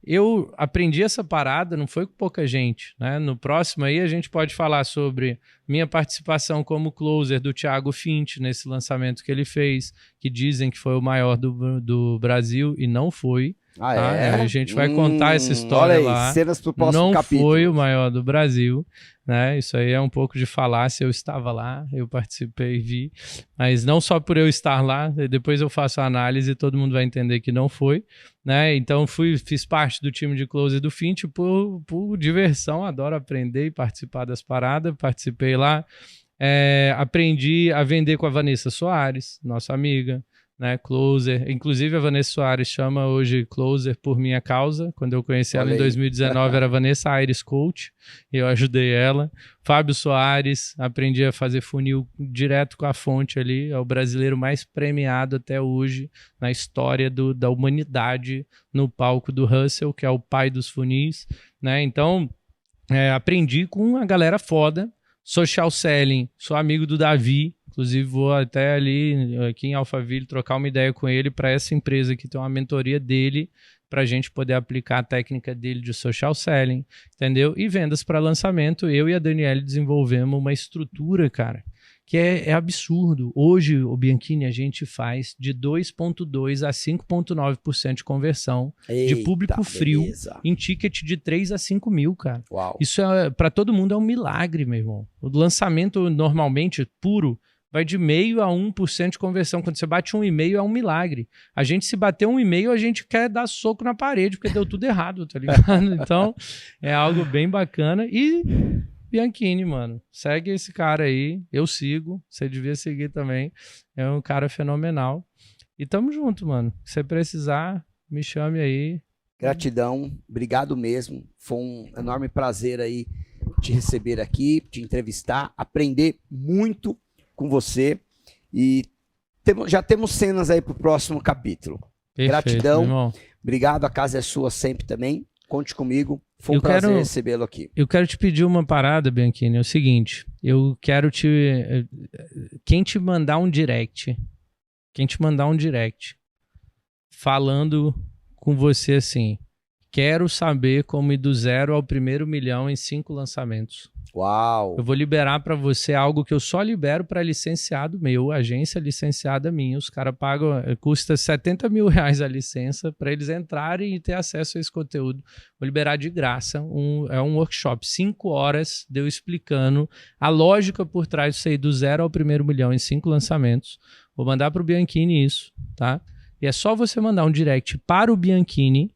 eu aprendi essa parada, não foi com pouca gente, né? No próximo aí a gente pode falar sobre minha participação como closer do Thiago Finch nesse lançamento que ele fez, que dizem que foi o maior do Brasil e não foi. A gente vai contar essa história aí, lá.
Cenas pro próximo
não
capítulo.
Foi o maior do Brasil, né? Isso aí é um pouco de falácia. Eu estava lá, eu participei e vi, mas não só por eu estar lá, depois eu faço a análise e todo mundo vai entender que não foi, né? Então fiz parte do time de closer do Finch por diversão, adoro aprender e participar das paradas, participei lá, aprendi a vender com a Vanessa Soares, nossa amiga, né, closer. Inclusive a Vanessa Soares chama hoje closer por minha causa. Quando eu conheci ela em 2019 era Vanessa Aires Coach e eu ajudei ela. Fábio Soares, aprendi a fazer funil direto com a fonte ali, é o brasileiro mais premiado até hoje na história da humanidade no palco do Hustle, que é o pai dos funis, né? Então aprendi com a galera foda. Social selling, sou amigo do Davi, inclusive vou até ali aqui em Alphaville trocar uma ideia com ele para essa empresa que tem uma mentoria dele para a gente poder aplicar a técnica dele de social selling, entendeu? E vendas para lançamento, eu e a Daniele desenvolvemos uma estrutura, cara, que é absurdo. Hoje, o Bianchini, a gente faz de 2,2% a 5,9% de conversão de público frio em ticket de 3 a 5 mil, cara.
Uau.
Isso para todo mundo é um milagre, meu irmão. O lançamento, normalmente, puro, vai de 0,5% a 1% de conversão. Quando você bate 1,5% é um milagre. A gente, se bater 1,5%, a gente quer dar soco na parede, porque deu tudo errado, tá ligado? Então, é algo bem bacana. E Bianchini, mano, segue esse cara aí, eu sigo, você devia seguir também, é um cara fenomenal. E tamo junto, mano. Se você precisar, me chame aí.
Gratidão, obrigado mesmo. Foi um enorme prazer aí te receber aqui, te entrevistar, aprender muito com você. E já temos cenas aí pro próximo capítulo.
Perfeito,
gratidão,
meu irmão.
Obrigado, a casa é sua sempre também. Conte comigo, foi um prazer recebê-lo aqui.
Eu quero te pedir uma parada, Bianchini, é o seguinte, eu quero quem te mandar um direct falando com você assim, quero saber como ir do 0 ao primeiro milhão em 5 lançamentos.
Uau!
Eu vou liberar para você algo que eu só libero para licenciado meu, agência licenciada minha. Os caras pagam, custa R$70 mil a licença para eles entrarem e ter acesso a esse conteúdo. Vou liberar de graça. É um workshop, 5 horas de eu explicando a lógica por trás disso aí, do 0 ao primeiro milhão em 5 lançamentos. Vou mandar para o Bianchini isso, tá? E é só você mandar um direct para o Bianchini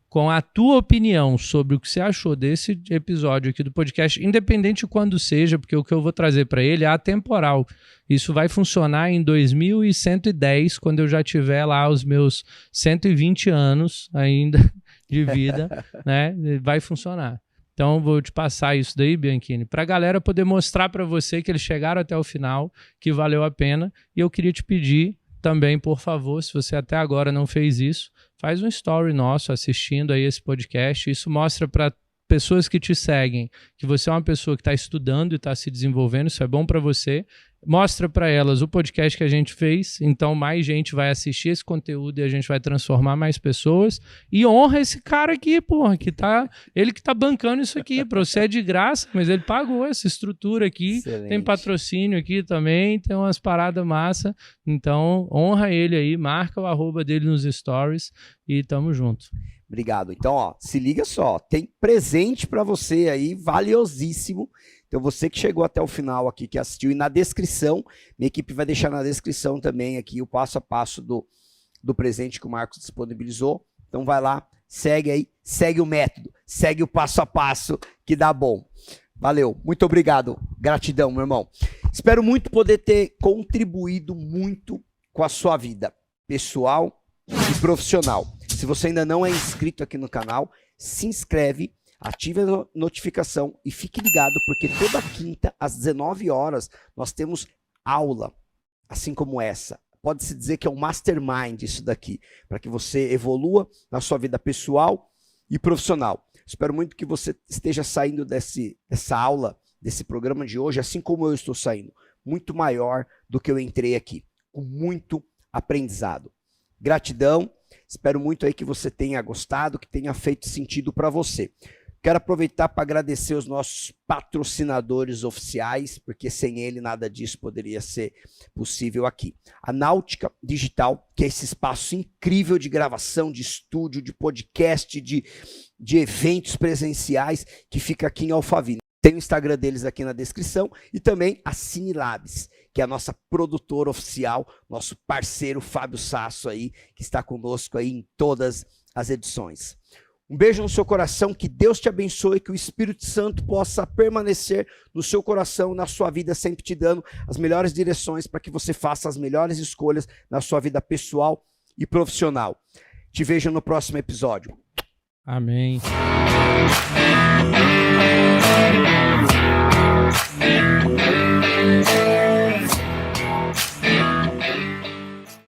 com a tua opinião sobre o que você achou desse episódio aqui do podcast, independente de quando seja, porque o que eu vou trazer para ele é atemporal. Isso vai funcionar em 2110, quando eu já tiver lá os meus 120 anos ainda de vida, né? Vai funcionar. Então, vou te passar isso daí, Bianchini, para a galera poder mostrar para você que eles chegaram até o final, que valeu a pena. E eu queria te pedir também, por favor, se você até agora não fez isso, faz um story nosso assistindo aí esse podcast. Isso mostra para pessoas que te seguem que você é uma pessoa que está estudando e está se desenvolvendo. Isso é bom para você. mostra para elas o podcast que a gente fez, então mais gente vai assistir esse conteúdo e a gente vai transformar mais pessoas, e honra esse cara aqui, porra, ele que tá bancando isso aqui, para você é de graça, mas ele pagou essa estrutura aqui. Excelente. Tem patrocínio aqui também, tem umas paradas massa, então honra ele aí, marca o @ dele nos stories e tamo junto.
Obrigado. Então, ó, se liga só, tem presente para você aí, valiosíssimo. Então, você que chegou até o final aqui, que assistiu, e na descrição, minha equipe vai deixar na descrição também aqui o passo a passo do presente que o Marcos disponibilizou. Então, vai lá, segue aí, segue o método, segue o passo a passo que dá bom. Valeu, muito obrigado, gratidão, meu irmão. Espero muito poder ter contribuído muito com a sua vida pessoal e profissional. Se você ainda não é inscrito aqui no canal, se inscreve, ative a notificação e fique ligado, porque toda quinta, às 19 horas, nós temos aula, assim como essa. Pode-se dizer que é um mastermind isso daqui, para que você evolua na sua vida pessoal e profissional. Espero muito que você esteja saindo dessa aula, desse programa de hoje, assim como eu estou saindo, muito maior do que eu entrei aqui, com muito aprendizado. Gratidão, espero muito aí que você tenha gostado, que tenha feito sentido para você. Quero aproveitar para agradecer os nossos patrocinadores oficiais, porque sem ele nada disso poderia ser possível aqui. A Náutica Digital, que é esse espaço incrível de gravação, de estúdio, de podcast, de eventos presenciais, que fica aqui em Alphaville. Tem o Instagram deles aqui na descrição e também a Cinelabs, que é a nossa produtora oficial, nosso parceiro Fábio Sasso aí, que está conosco aí em todas as edições. Um beijo no seu coração, que Deus te abençoe, que o Espírito Santo possa permanecer no seu coração, na sua vida, sempre te dando as melhores direções para que você faça as melhores escolhas na sua vida pessoal e profissional. Te vejo no próximo episódio.
Amém.